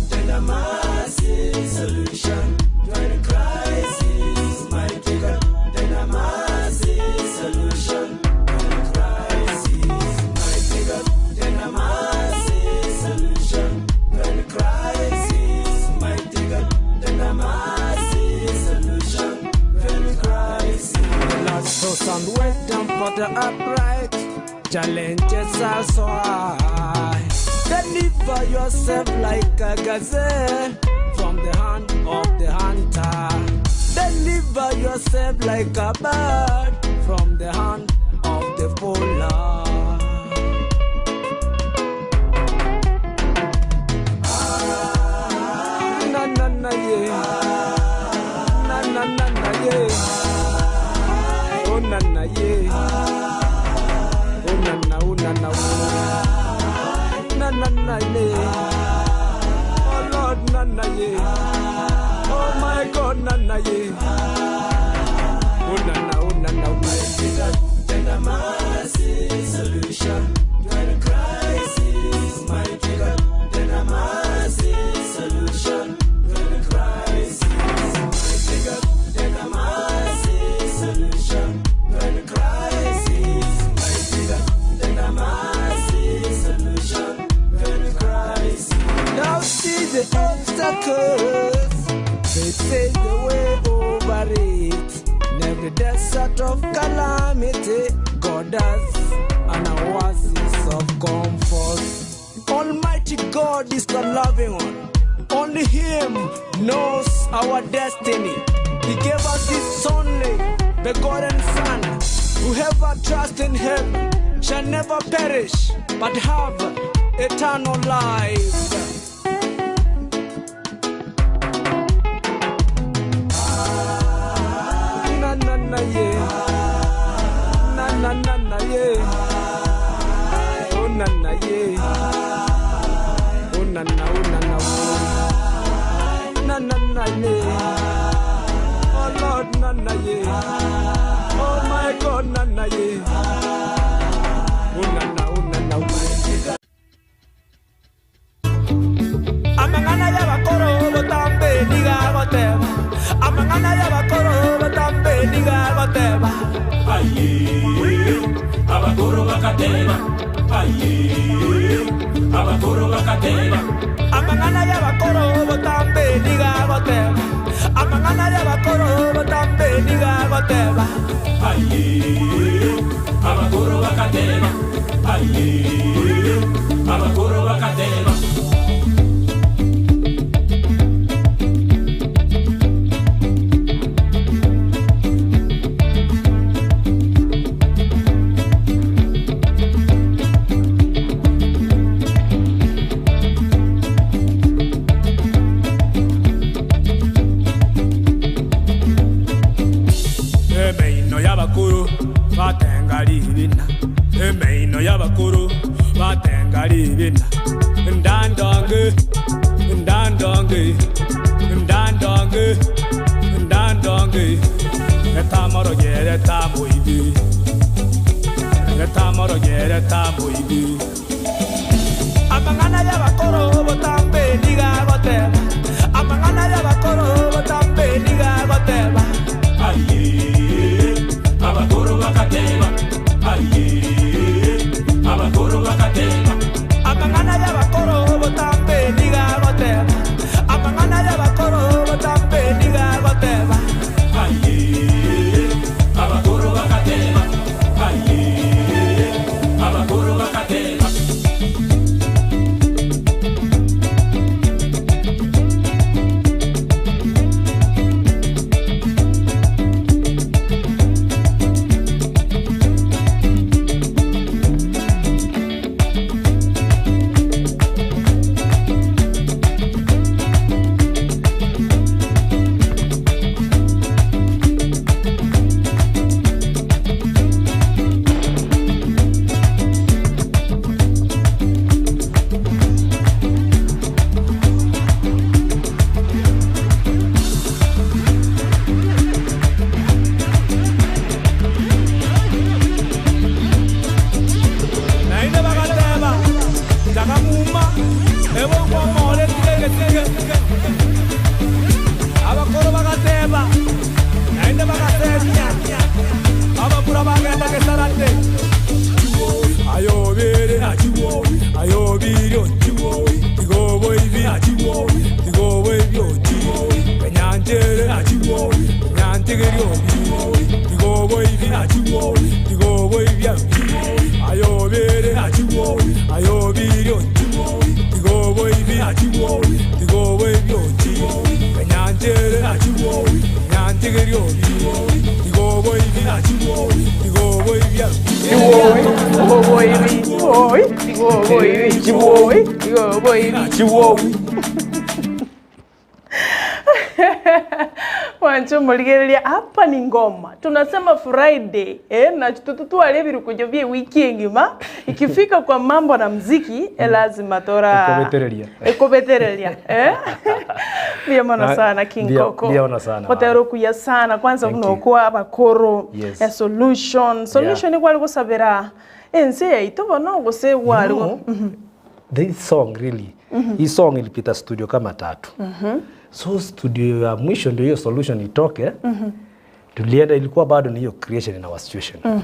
then a massive solution to any crisis, mighty God. Then a massive solution to any crisis, mighty God. Then a massive solution to any crisis, mighty God. Then a massive solution to any crisis. The Lord saw some wisdom for the upright. Challenges are so high. Deliver yourself like a gazelle from the hand of the hunter. Deliver yourself like a bird from the hand of the fowler. Na ye. Na ye. Oh na ye. Oh na ye. Oh Lord na ye. Oh my God na ye. Oh na mighty God. Then a massive solution to any crisis, mighty God. Then a massive solution to any crisis, mighty God. Then a massive solution to any crisis, mighty God. Then a massive solution. Now see the obstacles, they say the way over it. In every desert of calamity, God has an oasis of comfort. Almighty God is the loving one. Only Him knows our destiny. He gave us His only begotten Son. Whoever trusts in Him shall never perish, but have eternal life. Na ye. Na ye. Oh na ye. Oh na ye. Oh Lord na ye. Oh my God na ye. Oh na Amangana ya bakoro botambe niga goteba. Amangana ya bakoro botambe niga goteba. Aye, abakoro bakateba. Aye, abakoro bakateba. Amangana ya bakoro botambe niga goteba. Amangana ya bakoro botambe niga goteba. Aye, abakoro bakateba. Aye, abakoro bakateba. batengali bina ndandonge ndandonge ndandonge ndandonge netamoro gere tamoibi netamoro gere tamoibi amangana ya bakoro botambe niga goteba amangana ya bakoro botambe niga goteba aye abakoro bakateba aye abakoro bakateba amangana ya bakoro botambe niga goteba amangana ya bakoro botambe niga goteba aye abakoro bakateba aye abakoro bakateba Mligerelia hapa ni ngoma. Tunasema Friday, na tututuale birukujo bie wiki ngima. Ikifika kwa mambo na muziki, lazima tora ekobeterelia. Bia mana sana King Koko. Bia mana sana. Potero kuya sana kwanza unokuwa bakoro ya solution. Solution ni kwa sabera. Nse itoba no gose wali. This song really. Hii song ilipita studio kama 3. So studio ya mwisho ndio hiyo solution itoke. Tulienda ilikuwa bado ni hiyo creation in our situation.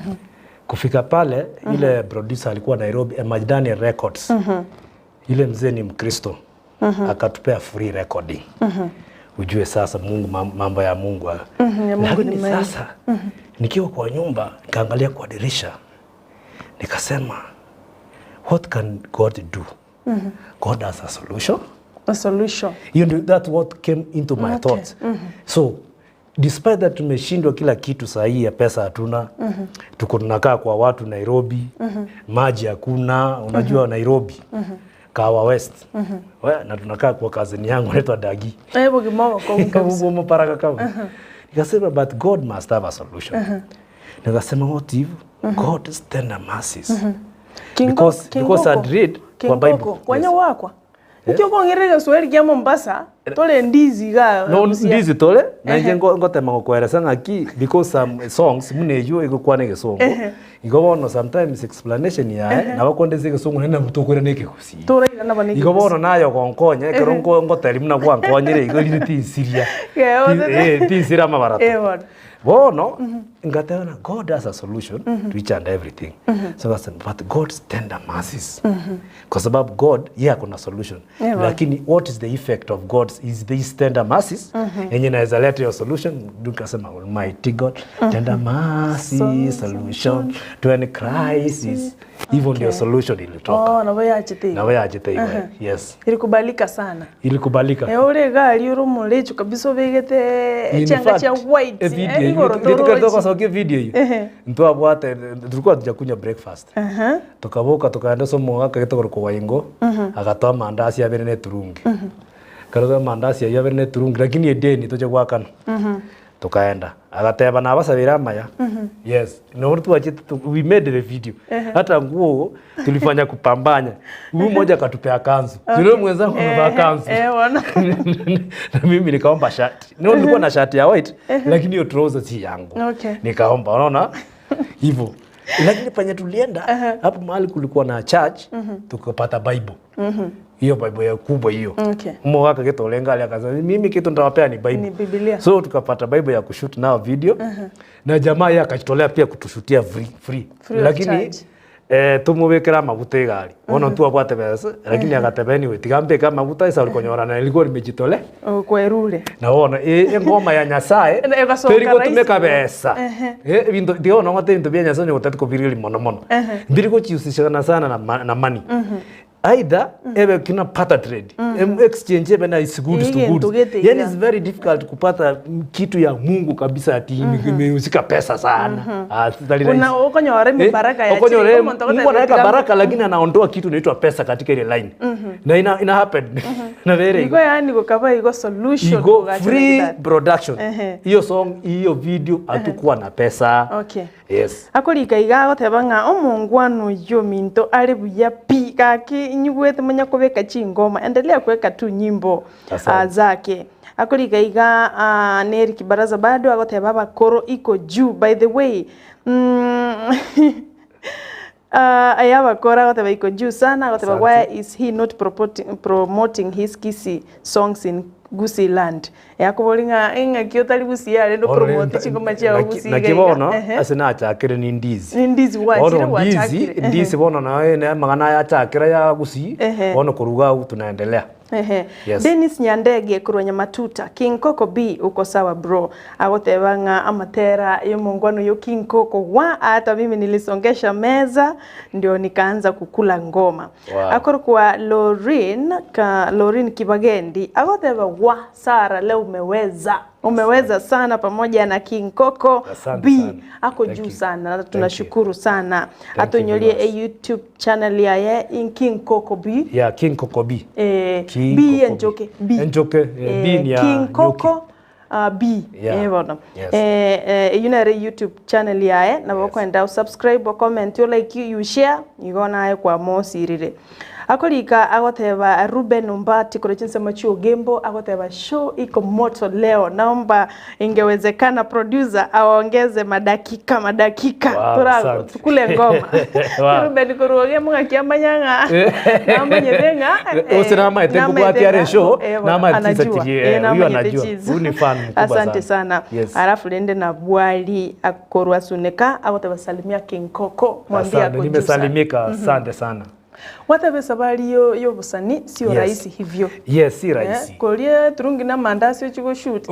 Kufika pale ile producer alikuwa Nairobi Majdani Records. Ile mzee ni Mkristo. Akatupea free recording. Ujue sasa Mungu mambo ya Mungu. Lakini sasa nikiwa kwa nyumba nikaangalia kwa dirisha. Nikasema what can God do? God has a solution. A solution. You know, that's what came into my thoughts. So, despite that tumeshindwa kila kitu sahihi ya pesa hatuna, tuko tunakaa kwa watu Nairobi, maji hakuna, unajua Nairobi, Kawa West. Na tunakaa kwa kazini yangu naitwa Dagi. Huko Paraka kama. Nikasema but God must have a solution. Nikasema what if God's tender mercies. Because I read kwa Bible. Kwanya wakwa. Ikyo kongerega swali kya Mombasa, tole ndizi ga. No ndizi tole, na nje ngotema ngokwera ngaki because some songs munejo igokwane gesongo. Igobono sometimes explanation ya na bakondeze gesongo nena mutokore neke kusi. Tora ina na baniki. Igobono nayo konkonya kerongo ngoteri muna kwa nkonyere igoli tisiria. Tisira mabarato. Bono ngatana God has a solution to each and everything. So I said but God's tender mercies. Kwa sababu God kuna solution. Lakini what is the effect of God's is these tender mercies? Yenye naweza leta your solution tukasema Almighty God tender mercy solution to any crisis. Hivyo ndio solution ilitoka. Na wewe achite. Na wewe achite iwe. Yes. Ilikubalika sana. Ilikubalika. Ule gali urumu lecho kabisa vegete changa cha white. Ndio kwa video hiyo. Mtu abwate tulikuwa tujakunya breakfast. Tukaboka tukaenda somo akagetoka kwa waingo. Agatoa mandazi ya bene turungi. Karoga mandazi ya bene turungi lakini edeni toje gwakana. tukaenda agateba na basabira maya yes no mtu we made the video hata nguo tulifanya kupambanya huyu mmoja akatupea kanzu yule mwenzangu amevaa kanzu na mimi nikaomba shati nilikuwa na shati ya white lakini hiyo trouser si yangu nikaomba unaona hivyo lakini panya tulienda hapo mahali kulikuwa na church tukapata bible hiyo bible ya kubwa hiyo mmoja akagetolenga ali akasema mimi kitu nitawapea ni bible so tukapata bible ya kushoot nao video na jamaa yeye akajitolea pia kutushutia free lakini tumubekera maguta igari ono tu abwate pesa lakini agatebeni wetigambe kama maguta isa ulikonyora na ilikuwa nimejitolea kwerure na ona ngoma ya nyasaye periko tumeka pesa bindo dio no ngote bindo bya nyasaye ni gutatu kubirili mono biriko chiusishana sana na money either ebe kina pata trade exchange ebe na is good to good yani is very difficult kupata kitu ya Mungu kabisa ati imehusika pesa sana kuna ukonyore mibaraka ya chini Mungu anaweka baraka lakini anaondoa kitu inaitwa pesa katika ile line na ina happen na very iko yani kukaba iko solution iko free production hiyo song hiyo video atakuwa na pesa yes akolika igago tebanga omungwano yo minto ari buya pi kaki nyugwete munya kubeka chingoma endelea kuweka tu nyimbo zake akolika iga Neri Kibaraza bado agoteba bakoro iko juu by the way ayaba kora agoteba iko juu sana agoteba why is he not promoting his Kisii songs in Gusii land yakubolinga inga kiotali Gusii ale no promote chingoma cha Gusii na kibono asina achakire ni Ndizi wa Ndizi bono na magana ya achakira ya Gusii bono kuruga tunaendelea Dennis Nyandege kuronya matuta King Koko B uko sawa bro agotebanga amatera yo mungwano yo King Koko hata mimi nilisongesha meza ndio nikaanza kukula ngoma akorwa Lorin Kibagendi agoteba Sara leo umeweza sana pamoja na King Koko B ako juu sana tunashukuru sana atonyolie YouTube channel ya King Koko B King Koko B B enjoke B ni ya King Koko B bona yunare YouTube channel yae na bokwenda subscribe comment you like you share igona ayo kwa mosirire akolika agoteba Ruben Mbati kurochense machuo gembo agoteba show iko moto leo naomba ingewezekana producer aongeze madakika tura tukule ngoma Ruben kuroge munga kiamanyanga naomba nyedenga usirama iteku kwa tiare show na matisa tiye huyo anajua ni fan mkubwa sana asante sana alafu lende na bwali akorwa suneka agoteba salimia King Koko mwambia kwa nimesalimika asante sana Whatever sabari yo busani sio rahisi hivyo. Yes, si rahisi. Kolie turungi na mandasi uchiko shoot.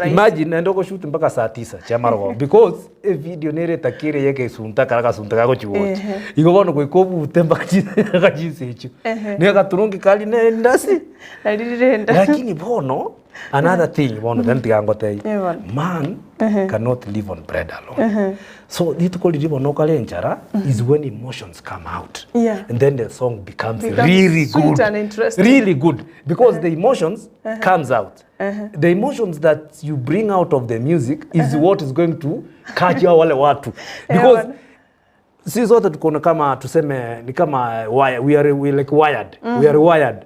Imagine ndo ko shoot mpaka saa 9 cha marogo because a video nere takire yake sunta karaka sunta kako chiwote. Iko bono ko ikobu temba kajisi hicho. Ne ka turungi kali ne ndasi. Lakini bono another thing bono then tigangote. Man cannot live on bread alone. So this called live on okalenchara is when emotions come out. And then the song becomes really good. And interesting. Really good because the emotions comes out. The emotions that you bring out of the music is what is going to catch you wale watu. Because sisi zote tuko kama tuseme ni kama we are like wired. We are wired.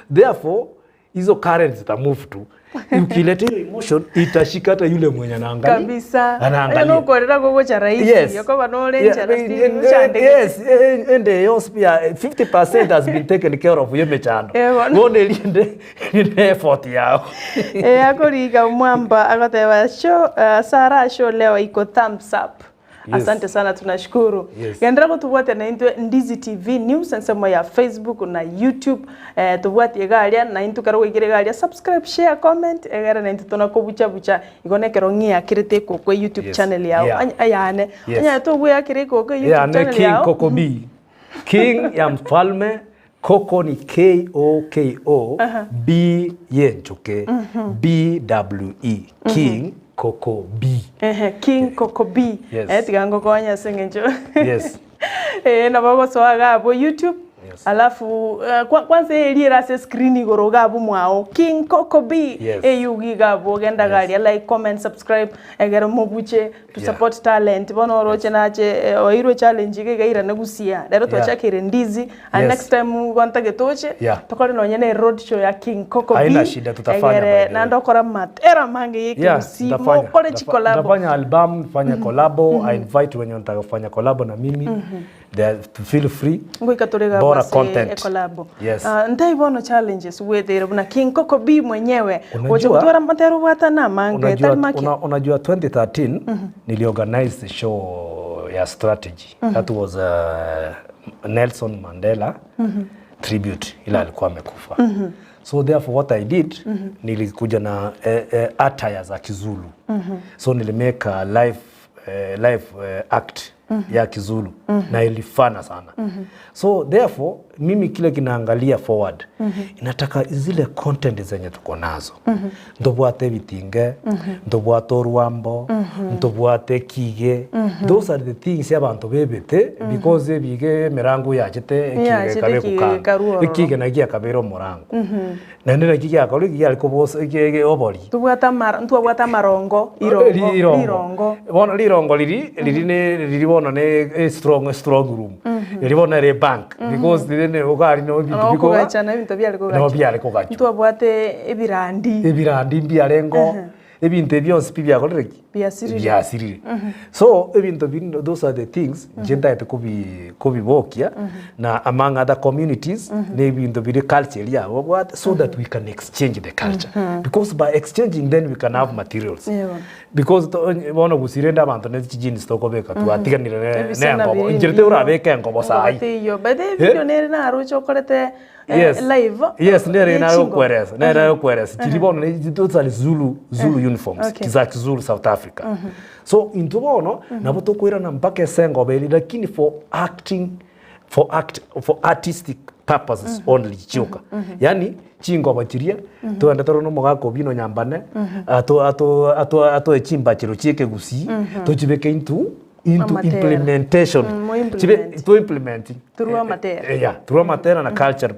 Therefore hizo currents that move to ukileta hiyo emotion itashika hata yule mwenye anaangalia kabisa anaangalia no korera gogo cha rahisi yakoba no lenja yes and yours pia 50% has been taken care of yeme chando wone linde effort yao akoriga mwamba akateba show Sara show leo iko thumbs up. Asante sana tunashukuru. Gendera kutuwate na Ndizi TV News nsemo ya Facebook na YouTube tuwate egalia na into karo igire galia subscribe share comment egara na into tona ko bucha igonekero ngia kirite ko kwa YouTube channel yao ayane anya to buya kiriko ko YouTube channel yao King Koko B King ya mfalme Koko ni Koko B yenchoke BWE King Koko B. King Koko B. Yes. Tigango konya sengenjo. Yes. Na bago swaga abo YouTube. Yes. Alafu kwanza eli rase screen igoro gabu mwao King Koko B yugi gabu genda gari like comment subscribe egero mobuche to support talent bono roche nache oiro challenge ge gaira nagusia lero twachakire Ndizi and next time gwanta getoche tokore no nyene road show ya King Koko B haina shida tutafanya na ndokora matera mange yiki usimo kore collab tutafanya album fanya collabo I invite wenye wanataka kufanya collabo na mimi they to feel free ngoikatorega bora content collabo yes ndai bono challenges wethere na King Koko B mwenyewe oje kutora matero wata na mange tarimaki unajua 2013 niliorganize the show ya strategy that was Nelson Mandela tribute ila alikuwa amekufa so therefore what I did nilikuja na attire za Kizulu so nilimake a live act ya Kizulu na ilifana sana so therefore mimi kile kinaangalia forward inataka zile content zenye tuko nazo ndobwate bitinge ndobwate Rwambo ndobwate kige those are the things abantu bebete because bige mirango yachete kige kabekuka kige nagia kabero murango na ndena kige akori kige aliko boss kige obori tubwata marongo irongo bona lirongo liri bona ne strong room libona re bank because then ogari no biko gachana ibintu byari ko gacho tubwate ebirandi mbiarengo ebintu byose byakoreki byasirire so ebintu those are the things jenda ete kubibokia na among other communities ne ebintu biri culture yabo what so that we can exchange the culture because by exchanging then we can have materials because bona gusirenda abantu ne kijini stoko beka twatiganire nengo injirte urabeka ngobo sai yo bade video nere na arucho korete live nere na kweresa chiribona ne totally Zulu uniforms kiza Zulu South Africa so intubono nabo tokwira na mpaka sengo beli lakini for artistic purposes only choka yani chingo bachiria to anda toro no mogako bino nyambane ato echimba chiro chieke gusi to chibeke into implementation to implementing through matera na culture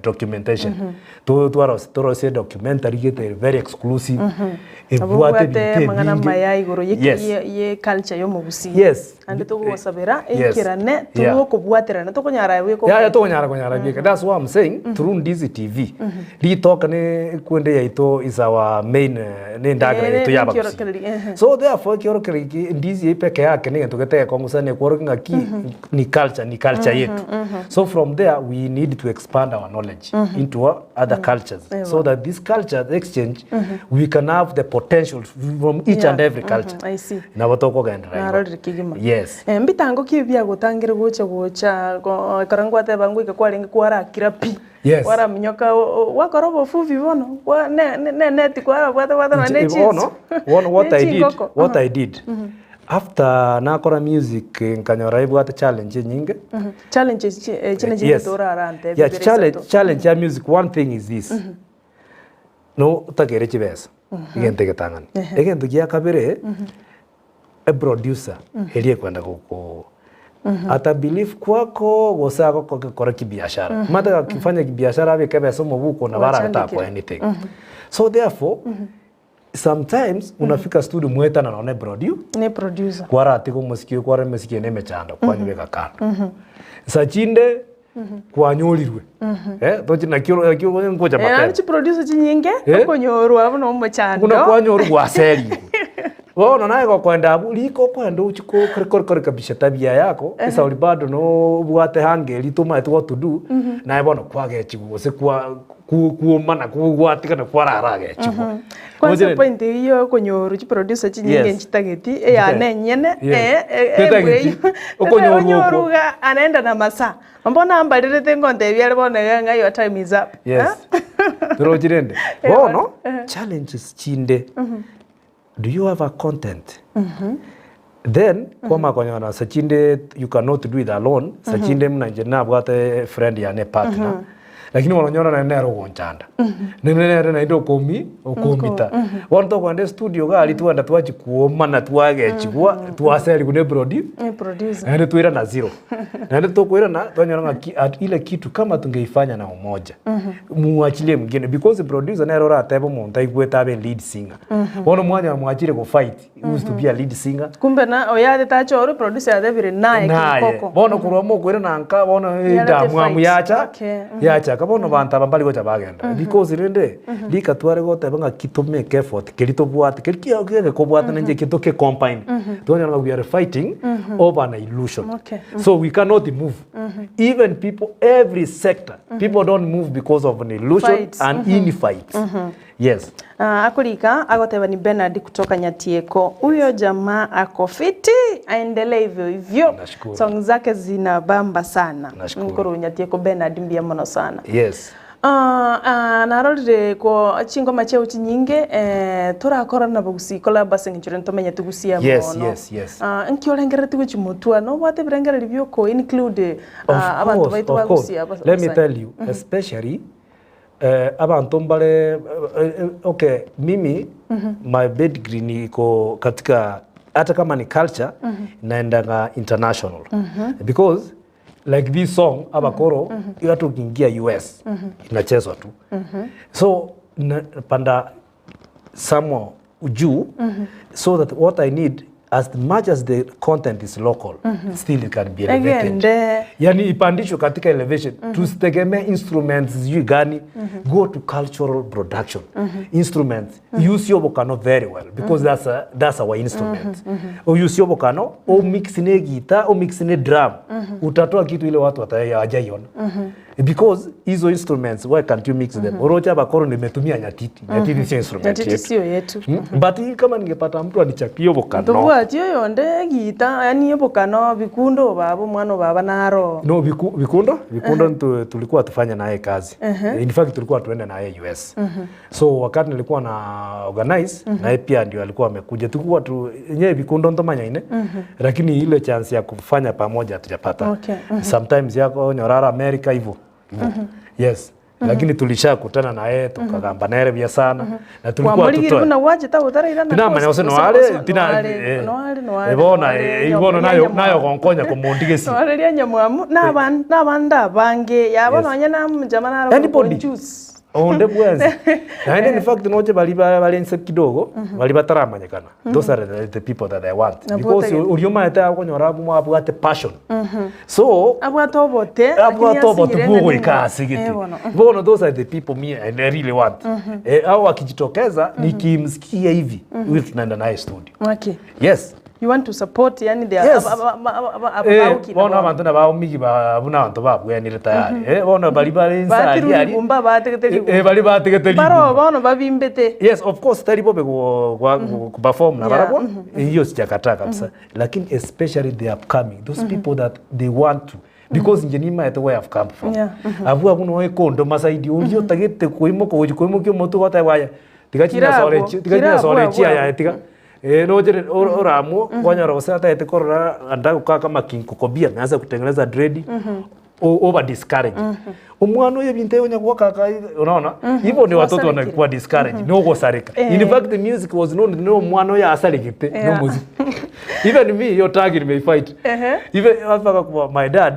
documentation to say documentary get very exclusive ebuate mangana maya igoro ye culture yo mubusi ande to gosabera ekirane to kubwatera to konyara we ko to konyara bika that's what I'm saying through Ndizi TV li talk ne kwende yaito is our main ne ndagra yaito yaba so therefore kioro kiriki Ndizi peke yake ne tugete kongusane kworokinga ki ni culture yetu so from there we need to expand our knowledge into other cultures so that this culture exchange we can have the potential from each and every culture I see na batoko genda yes mbitango kibya gutangire gocha karangwate bangu ikakwaringa kwara kirapi wara mnyoka wakorobo fuvi bono ne tikwara bwata na ne chizo what I did after nakora music nkanyora ibwata challenge nyinge challenges chine torarante challenge ya music one thing is this no utagere chibesa igente getangani egento gya kabere a producer elie kwenda ko ata belief kwako gosako kokora kibiashara mata kifanya kibiashara abe kabesa mubuko na bara tapo anything so therefore sometimes unafika studio mweta na naone producer kwara atiko musikio kwara musikio ne mechanda kwa nyibeka kando sachinde kwa nyorirwe tochi na kiro ngoja mapema anchi producer chinyinge konyorwa abo no mechanda kuna kwa nyorwa seri wono naye kwa kwenda liko kwenda uchiko kore kabisha tabia yako isa ulibado no bwate hangeli tuma what to do naye bono kwage chigo se kwa kuomana kuwatika na kwararage chigo kwanza point hiyo konyoru chi producer chinyinge nchitageti ya nenyene konyoru ga anaenda na masa mbona ambalire tengo ndebya bona nga your time is up turojirende bono challenges chinde do you have a content then koma konyana sachinde you cannot do it alone sachinde mnanje na bwate friend ya ne partner lakini wananyona na nero gonchanda nene na indo komita wanto kwende studio gali tuanda twachikuoma na twagechigwa twaseli kune producer ende tuira na zero ende tokwira na twanyona ile kitu kama tungeifanya na umoja muachilie mwingine because producer nero ratebo monta igweta abe lead singer wono mwanya mwachire go fight used to be a lead singer kumbe na oyade tachoro producer yadebire naye Koko bono kuromo kwira nanka bono damu yacha yacha kabono banta bambali gocha bagenda because rende lika tware gote banga kitome effort kelito bwat kelkia ke ko bwat nje kitoke combine tonya we are fighting over an illusion so we cannot move even people every sector people don't move because of an illusion and in fight yes akulika agoteba ni Bernard kutoka Nyatieko. Huyo jamaa ako fiti, aendelee hivyo hivyo. Song zake zinabamba sana. Nkuru Nyatieko Bernard mbia mono sana. Yes. Narorire ko chingo macheo chinyinge turakora na bugusi collabs ngichure ntomenya tugusia mono. Yes. Nkiorengera tuguchimutua no wate birengera review ko include abantu baitu bagusia. Let me tell you especially abantu mbale okay mimi my pedigree niko katika hata kama ni culture naendanga international because like this song abakoro watu kiingia US inachezwa tu so panda somewhere juu so that what I need as much as the content is local still it can be elevated yani ipandishwe katika elevation tusitegemee instruments you gani go to cultural production instruments use your vocano very well because that's our instrument use your vocano o mix ne guitar o mix ne drum utatoa kitu ile watu watayajaiona because hizo instruments why can't you mix them orocha bakoro nimetumia nyatiti si instrument nyatiti sio yetu but kama ningepata mtu anichapie vocano tubwatio yonde gita yani vocano vikundo babo mwana baba naro no vikundo tulikuwa tufanya naye kazi in fact tulikuwa tuende naye US so wakati nilikuwa na organize naye pia ndio alikuwa amekuja tulikuwa tu yenyewe vikundo ntomanya ine lakini ile chance ya kufanya pamoja hatujapata sometimes yako nyorara America hivyo yes lakini tulishakutana na yeye tukagamba naye bia sana na tulikuwa tutoa na waje ta utaraira na tina manya no wale ebona ibono nayo gonkonya ko mondigesi wale ria nyamwamu na banda bange yabona anya na mjamana ro juice onde bwenzi na in fact noje bali nse kidogo bali bataramanyekana those are the people that I want because uryoma ata akonyora bumwa abwate passion so abwatobote bugo ikasi giti bono those are the people me and I really want au akijitokeza nikimsikia hivi wewe tunaenda naye studio yes you want to support yani the abauki bona abantu nabawumiki babuna abantu babwenire tayari bona bali inside yari bumba bategeteli bali bategeteli baro bona babimbete yes of course taribo be ku perform na barabo hiyo sijakata kabisa lakini especially the upcoming those people that they want to because njenima at where I've come from avu abuno ekondo masaidi ulio tagete kuimo kyo moto gota waya tigachina sore chia ya tiga no jere oramo kwanya rosa ata etekorora anda kaka makinkokobia naanza kutengeneza dread over discourage umwana uye binte onya kwa kaka unaona hivyo ni watoto wanakuwa discourage no go sarika in fact the music was known no mwana ya asali gite no music even me your target may fight even after kwa my dad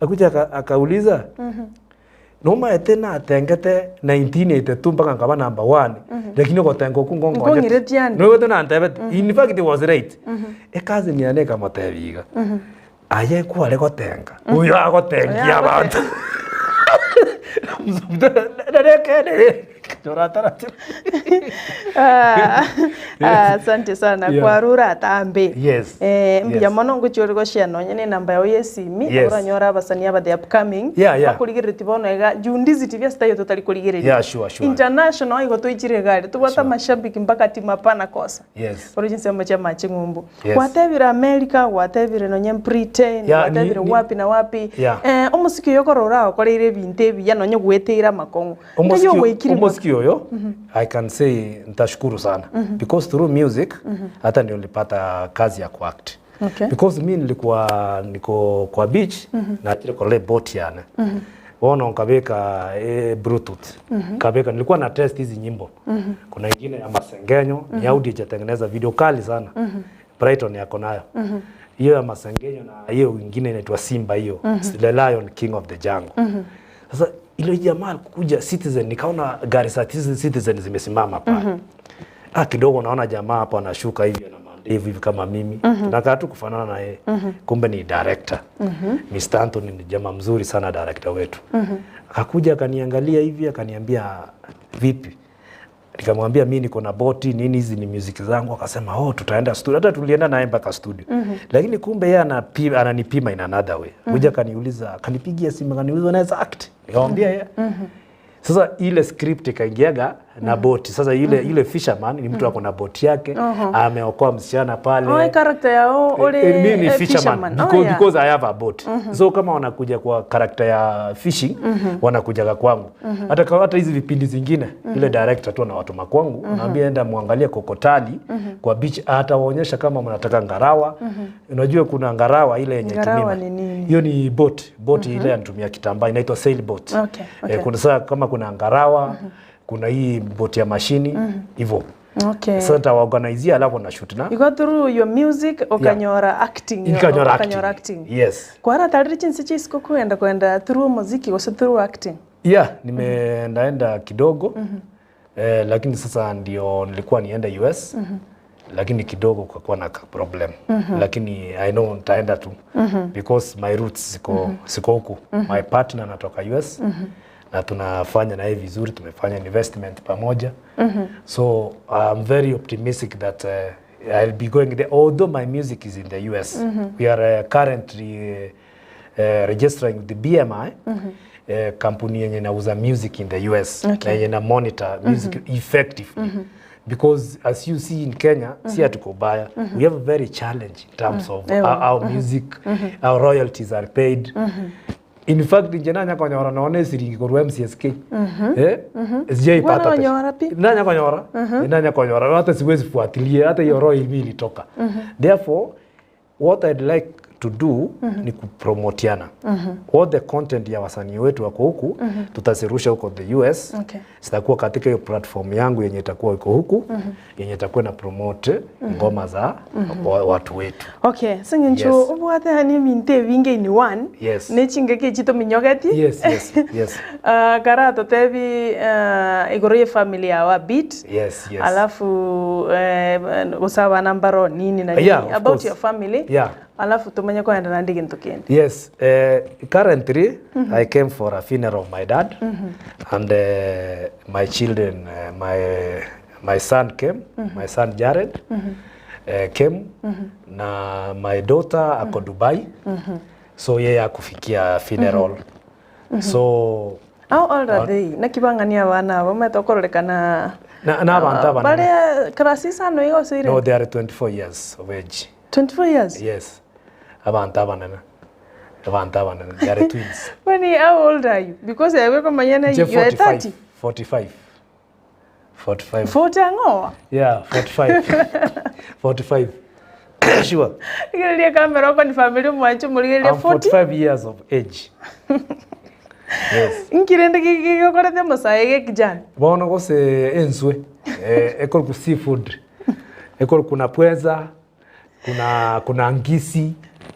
akuja akauliza noma etena atengete 1982 mpaka ngaba number 1 lakini ko tengo kungongo no etena antebe in fact it was right kazi ni aneka matebiga aye kwale ko tenga uyo agotengia abantu asante sana kwa rura tambe mbya mono nguchori go shiano nyene namba yawe yesimi uranyora abasani aba the upcoming bakurigiriti bono ega Ndizi TV stayo totally kurigiriti sure international igo toichire gari tubata mashabiki mpaka timu pana kosa origin sema cha machingumbu watebira America watebira no nyem Britain watebira wapi na wapi omusiki yokorora okorire binte biya no nyegwetira makongo omusiki oyo I can say ntashukuru sana because through music hata ndio nilipata kazi ya kuact because mimi niko kwa beach na kile kwa boat yana Wono kabeka Bluetooth. Kabeka nilikuwa na test hizi nyimbo. Kuna nyingine ya Masengenyo, ni audio itatengeneza video kali sana. Brighton yako nayo. Hiyo ya Masengenyo na hiyo nyingine inaitwa Simba hiyo. The Lion King of the Jungle. Sasa ile jamaa kuja Citizen nikaona gari za Citizen zimesimama pale. Kidogo naona jamaa hapo anashuka hivi na mandevu hivi kama mimi. Tunakaa tu kufanana na yeye. Kumbe ni director. Mr. Anthony ni jamaa mzuri sana director wetu. Akakuja akaniangalia hivi akaniambia vipi? Nikamwambia mimi niko na boti nini hizi ni music zangu. Akasema tutaenda studio. Hata tulienda naye mpaka studio. Lakini kumbe yeye ananipima in another way. Kuja kaniuliza kanipigia simu kaniuliza naweza act. Nikamwambia yeye. Sasa ile script ikaingiaga na boti. Sasa ile fisherman ni mtu ako na boti yake, ameokoa msichana pale. Character yao mimi ni fisherman because I have a boat. So kama wanakuja kwa character ya fishing, wanakuja kwangu. Hata hizi vipindi zingine, ile director tu anawatuma kwangu, anaambia enda muangalie kokotali kwa beach, atawaonyesha kama mnataka ngarawa. Unajua kuna ngarawa ile yenye tumima. Hiyo ni boat ile anatumia kitambaa inaitwa sailboat. Kuna sasa kama kuna ngarawa, kuna hii boti ya mashini hivyo. Sasa tawaorganizia alafu na shoot na. You got through your music okanyora acting. Okanyora acting. Yes. Kwa hata tarichin sichi siko kwenda through muziki wasa through acting. Nimeenda kidogo. Lakini sasa ndio nilikuwa niende US. Lakini kidogo kwa na problem. Lakini I know nitaenda tu because my roots siko huku. My partner anatoka US. Na tunafanya na yeye vizuri, tumefanya investment pamoja. So I'm very optimistic that I'll be going there, although my music is in the US. We are currently registering with the BMI, company yenye inauza music in the US, na yenye na monitor music effectively. Because as you see in Kenya, si hatuko baya. We have a very challenge in terms of our music, our royalties are paid. In fact, njena konyora naone siringi kwa MCSK. Sijai pata. Nanya konyora hata siwezi fuatilia hata hiyo roho ilitoka. Therefore, what I'd like to do ni kupromotiana. All the content ya wasanii wetu wako huku tutazirusha huko the US. Sitakuwa katika hiyo platform yangu yenye itakuwa iko huku, yenye itakuwa na promote ngoma za watu wetu. Singincho ubwate hani minte vinge ni one. Nechinga ke chito minyogati. Yes. Karato tevi igoroye familia wa beat. Yes. Alafu usawa nambaro nini na nini about your family. Alafu tumenya kwa enda nandi gintu kendi. Yes, currently I came for a funeral of my dad and my children, my son came, my son Jared came na my daughter ako Dubai. So yeye akufikia funeral. So how old are they? Nakibangania wana wametokoreka na abantu bale krasisa no igo sire. No, they are 24 years of age. 24 years? Yes. Abantu abanana. They are twins. How old are you? Because I wake up manyana you are 30. 45. 40 angoa? Yeah, 45. Sure. Ile kamera kwa ni family mwancho muri 45 years of age. Yes. Nkirende kikorete masaye kijana. Bona gose enswe. Ekol ku seafood. Ekol kuna pweza, kuna ngisi.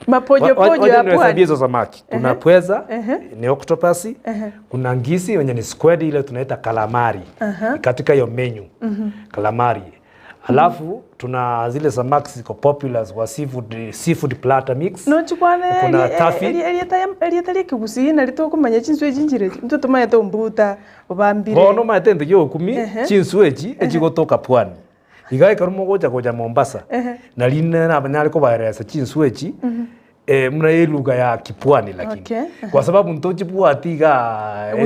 Mapojo ya pwani. Hizo samaki. Kuna pweza, ni octopus, kuna ngisi wenye ni squid ile tunaita calamari. Katika hiyo menu. Calamari. Alafu tuna zile samaki ziko popular wa seafood platter mix. No chukwane kuna tafi. Elietali kigusi na litoko manya chinswe jinjire. Mtoto maya to mbuta obambire. Bono matende yo kumi chinswe echigotoka pwani. Igaye karumo goja Mombasa. Na line na banyari ko bayaresa chinswe muna lugha ya kipwani lakini kwa sababu ntoji bwatiga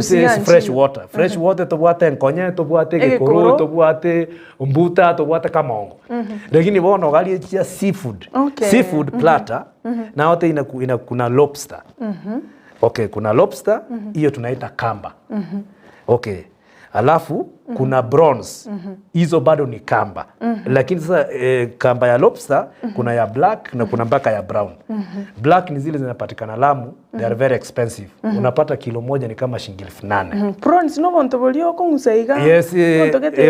fresh water. Fresh water to bwate nkonye to bwate gekoro to bwate mbuta to bwate kamongo. Lakini bono gali ya seafood platter na yote ina kuna lobster. Kuna lobster hiyo tunaita kamba. Alafu kuna bronze. Hizo bado ni kamba. Lakini sasa kamba ya lobster kuna ya black na kuna mpaka ya brown. Black ni zile zinapatikana Lamu, they are very expensive. Unapata kilo moja ni kama shilingi 8,000. Prawns no bonto bolio ko musaiga. Yes,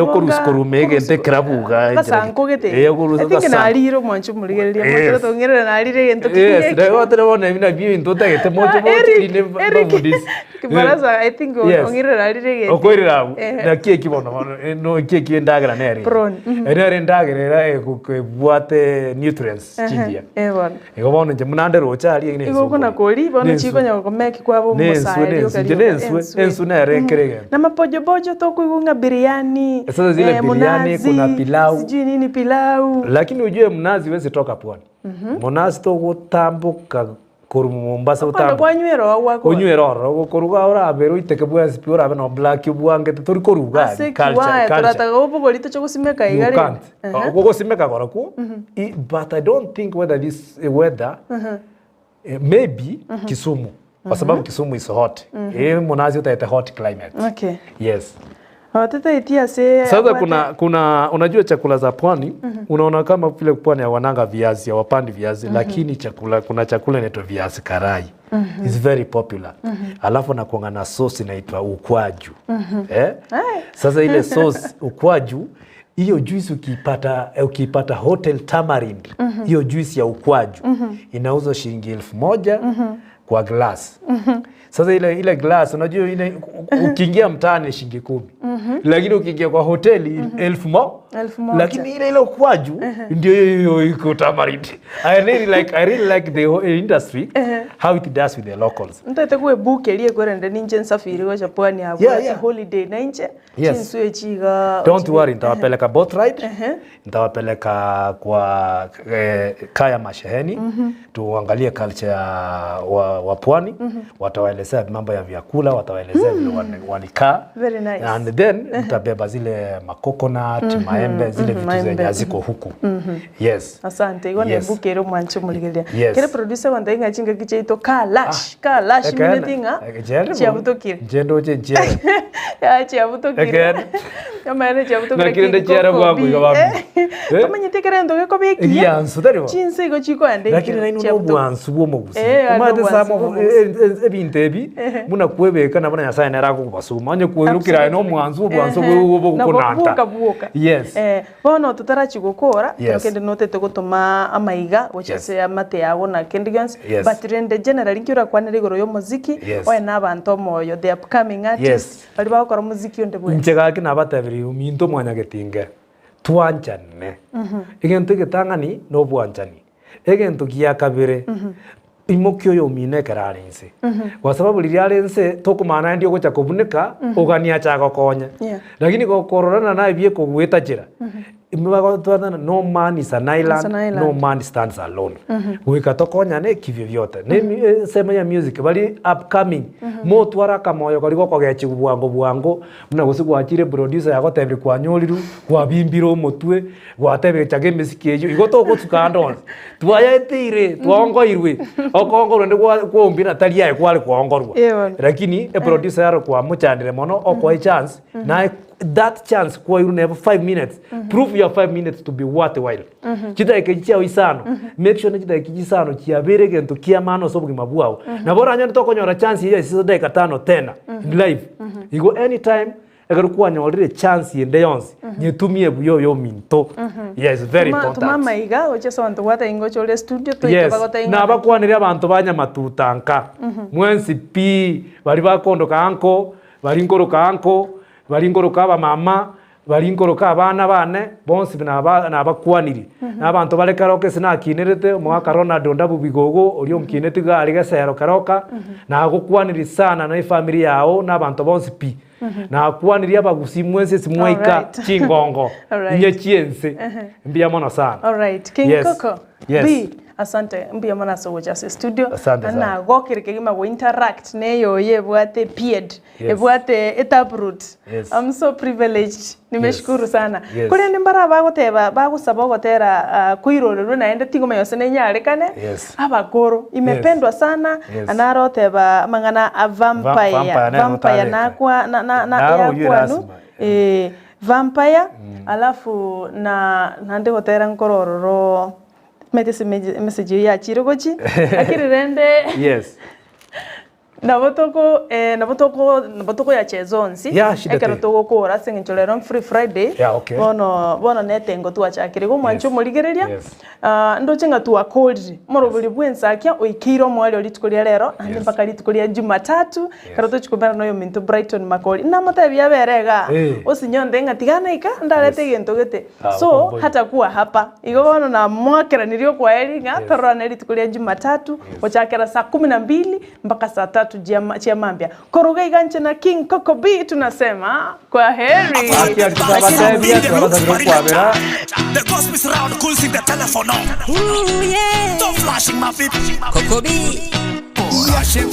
okoruskorumege nte krabuga. Kasanko gete. Atinge na aliro mwanchu muligeria mwanchu tongera na alire gento kike. Yes, dayo bona mina bio ntoda gete mocho ine babudis. Kibaraza I think ongira na alire gete. Okorira na keki bono no keki ndagira neri. Prawn. Neri ndagira kubwate nutrients chindia. Bon. Ego bono je munande rocha ali ine. Ego kuna koli bono chiko nya komeki kwa bo musai. Ensu na rekerege. Na mapojo bojo to kuigunga biriani. Sasa zile biriani kuna pilau. Sijui nini pilau. Lakini ujue mnazi wezi toka pwani. Mnazi to gutambuka korumu Mombasa utambuka. Kwa nywero wako. Onywero koruga ora abero iteke bwansi piora abe no black bwange tori koruga culture. Turata gopo golito choko simeka igari. Gogo simeka goraku. But I don't think whether this weather maybe Kisumu. Kwa sababu Kisumu is hot. Mnazi utaita hot climate. Okay. Yes. Sasa kuna unajua chakula za pwani unaona kama vile pwani hawananga viazi hawapandi viazi lakini kuna chakula inaitwa viazi karai. It's very popular. Alafu na kuanga na sauce inaitwa ukwaju. Sasa ile sauce ukwaju hiyo juice ukipata Hotel Tamarind hiyo juice ya ukwaju inauzwa shilingi 1,000 kwa glass. Sasa ile glass unajua ile ukiingia mtaani shilingi 10. Lakini ukiingia kwa hoteli 1,000. Lakini ile ukwaju ndio hiyo iko Tamarind. I really like the industry how it does with the locals. Ntate kuwe book elie kwenda ninje nsafiri wa Japani hapo holiday na nje. Chinsu chiga. Don't worry, nitawapeleka boat ride. Nitawapeleka kwa kaya mashaheni tuangalie culture wa pwani. Watawaelezea mambo ya vyakula, watawaelezea vile walikaa. Very nice. And then tutabeba zile macoconut, maembe, zile vitu zenye ziko huku. Yes. Asante. Igone bukero mwancho muligelia. Kile producer wanda inga chinga kicheito kalash minetinga. Chiabutokire. Jendo chenjere. Ya chiabutokire. Kama ene chiabutokire. Na kile ndechera bwangu igababu. Kama nyitekere ndo geko beki. Ya nsudari wa. Chinse go chiko ande. Lakini naino no bwansu bwo mugusi. Umade samo ebintebi muna kwebeka nabana yasaye nerako kubasuma anye kwirukira no mwanzu bwansu bwo kunanta. Yes. Bono tutarachi gukora tukende notete gutuma amaiga gochese amate yago na kendigans but rende generally nkiura kwanere igoro yo muziki oya nabantu moyo the upcoming artists bali bakora muziki onde bwe nchega kina batabiri uminto mwanya getinge twanchane igento gitangani no bwanchani egento giya kabire imokyo yo mine kararinse kwa sababu liriarense tokumana ndio gocha kubuneka ogania chaga konya lakini gokororana na bie kugweta jira no man is an island, no man stands alone. Wikatokonya ne kivyo vyote. Ne sema ya music bali upcoming. Mo twara kamoyo kaliko kwa gechi bwango muna gusigwa chire producer yako tebri kwa nyoliru kwa bimbiro motwe wa tebri chage music ejo igoto gotukando. Twayetire twongoirwe okongo rende kwa ombina tali yae kwale kwongorwa. Lakini producer yaro kwa muchandire mono okwa chance na that chance kwa you never 5 minutes prove your 5 minutes to be worthwhile kita ekichia isano make sure kita ekichisano kiabere gento kia mano sobugi mabuao na bora nya tokonyora chance ya sisa dakika 5 tena in life igo anytime agarukuwa nyorire chance yende yonse nyetumie buyo yo minto yes very important mama iga oche sonto wata ingo chole studio to ikabagota ingo na bakwanire abantu banya matutanka mwensi pi bari bakondoka anko bari ngoroka anko baringoroka aba mama baringoroka abana bane bonse nabakwaniri nabantu balekaroke sinakinerete mwaka Ronaldo ndabu bigogo oli omkineti gari gasero karoka na gukwaniri sana na family yao nabantu bonse pi na kwaniri abagusi mwese simwaika chingongo nye chiense mbia mono sana. All right, King Koko. B asante mbia mana so just studio Asante sana. na gokire kigima go interact neyo yebwate peed ebwate etaproot. Yes. I'm so privileged. Nimeshukuru sana. Yes. Kuri nimbara bagoteba bagusaba gotera kuirorero naende tingoma yose nenyarekane. Yes. Abakoro imependwa sana. Yes. Anaroteba mangana a vampire nakwa na yakwanu vampire alafu nande gotera nkorororo mete message ya chirogochi akiri rende Yes. Nabotoko ya chezonsi ekero togokora singicholero free Friday bono netengo twachakire go mwancho murigereria ndocenga tuwa cold morobiri bwensakia oikiro mwali olitukoria rero ande mpaka litukoria Jumatatu kero tochikobera noyo minto Brighton makoli na matabi yaberega osinyonde ngatigana ika ndarete gento gete so hata kuwa hapa igo bono na mwakera nirio kwa eringa torona litukoria Jumatatu ochakera saa 12 mpaka saa 3 Chiamambia. Koroga iganche na King Koko B tunasema kwa heri. The gospel's around cool sing the telephone on. Ooh, yeah. Stop flashing my people. Koko B.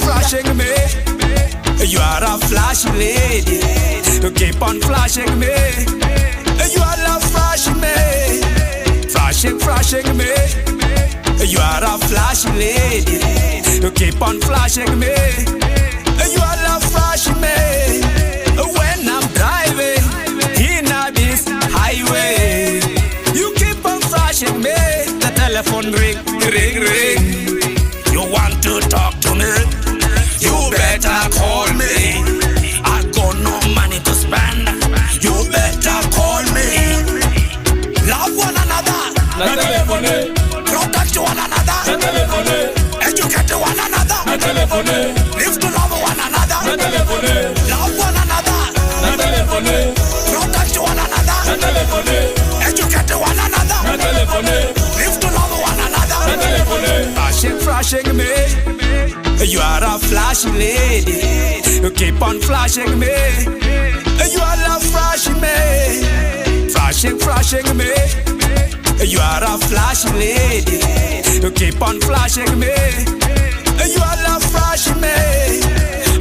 Flashing me. You are a flashing lady. You keep on flashing me. You are love flashing me. Flashing me. You are a flashing lady. You keep on flashing me. You are love flashing me. When I'm driving in this highway, you keep on flashing me. The telephone ring. You want to talk to me? You better call me. I got no money to spend. You better call me. Love one another. Protect one another. Educate one another. Live to love one another. Love one another. Protect one another. Educate one another. Live to love one another. Flashing me. You are a flashing lady. You keep on flashing me. You are love flashing me. Flashing me. You are a flashing lady. You keep on flashing me. You are love flashing me.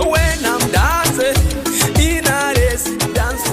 When I'm dancing in a race, dance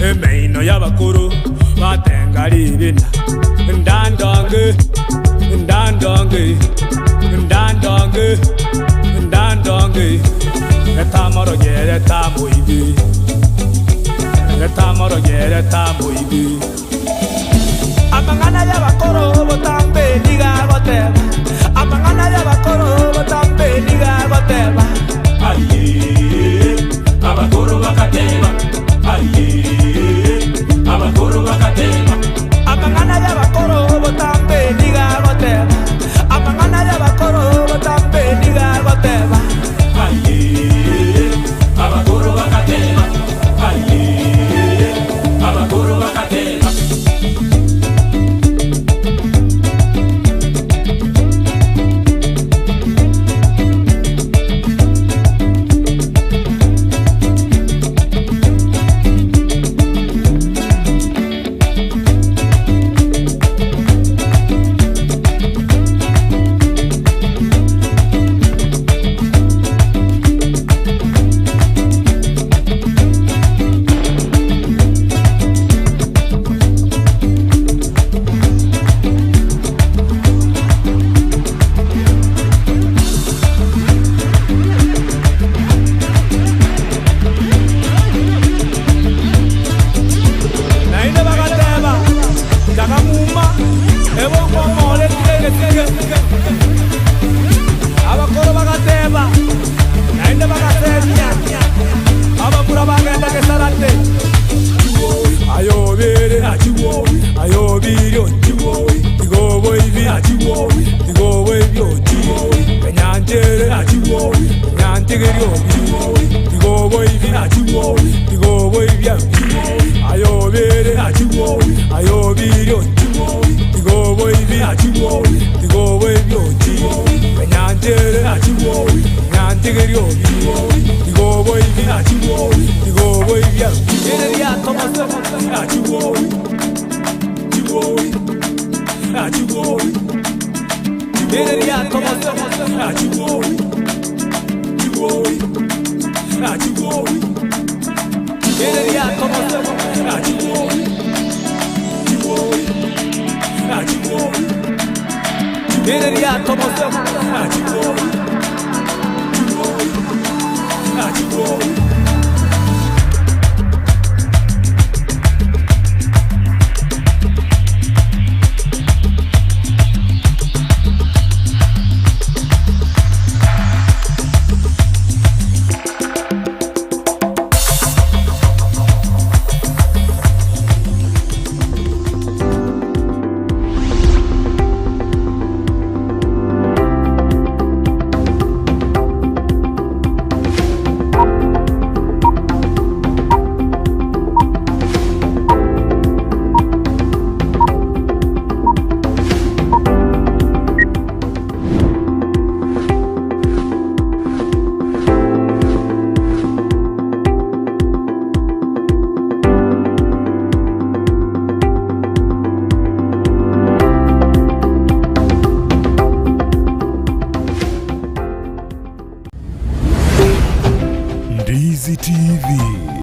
Emeino ndandonge ndandonge ndandonge etamoro gere tamo ibi etamoro gere tamo ibi amangana ya bakoro botambe liga goteba amangana ya bakoro botambe liga goteba aye abakoro bakateba aye abakoro bakateba amangana ya bakoro botambe liga goteba amangana ya bakoro botambe liga goteba aye abakoro bakateba aye abakoro bakateba abakoro bagateba nainde bagatebya abakura bagenda kesarate ayobere achiwo ayobiro chiwo igobo ibi achiwo igobo ibyo chiwo enyanjere achiwo enyanjere obiwo igobo ibi achiwo igobo ibya ayobere achiwo ayobiro chiwo igobo ibi achiwo igobo ibyo chiwo enyanjere achiwo enyanjere obiwo igobo ibi achiwo igobo ibya ya tomoso achiwo chiwo achiwo ya tomoso achiwo chiwo achiwo ya tomoso achiwo chiwo achiwo ya tomoso achiwo chiwo achiwo Ndizi TV.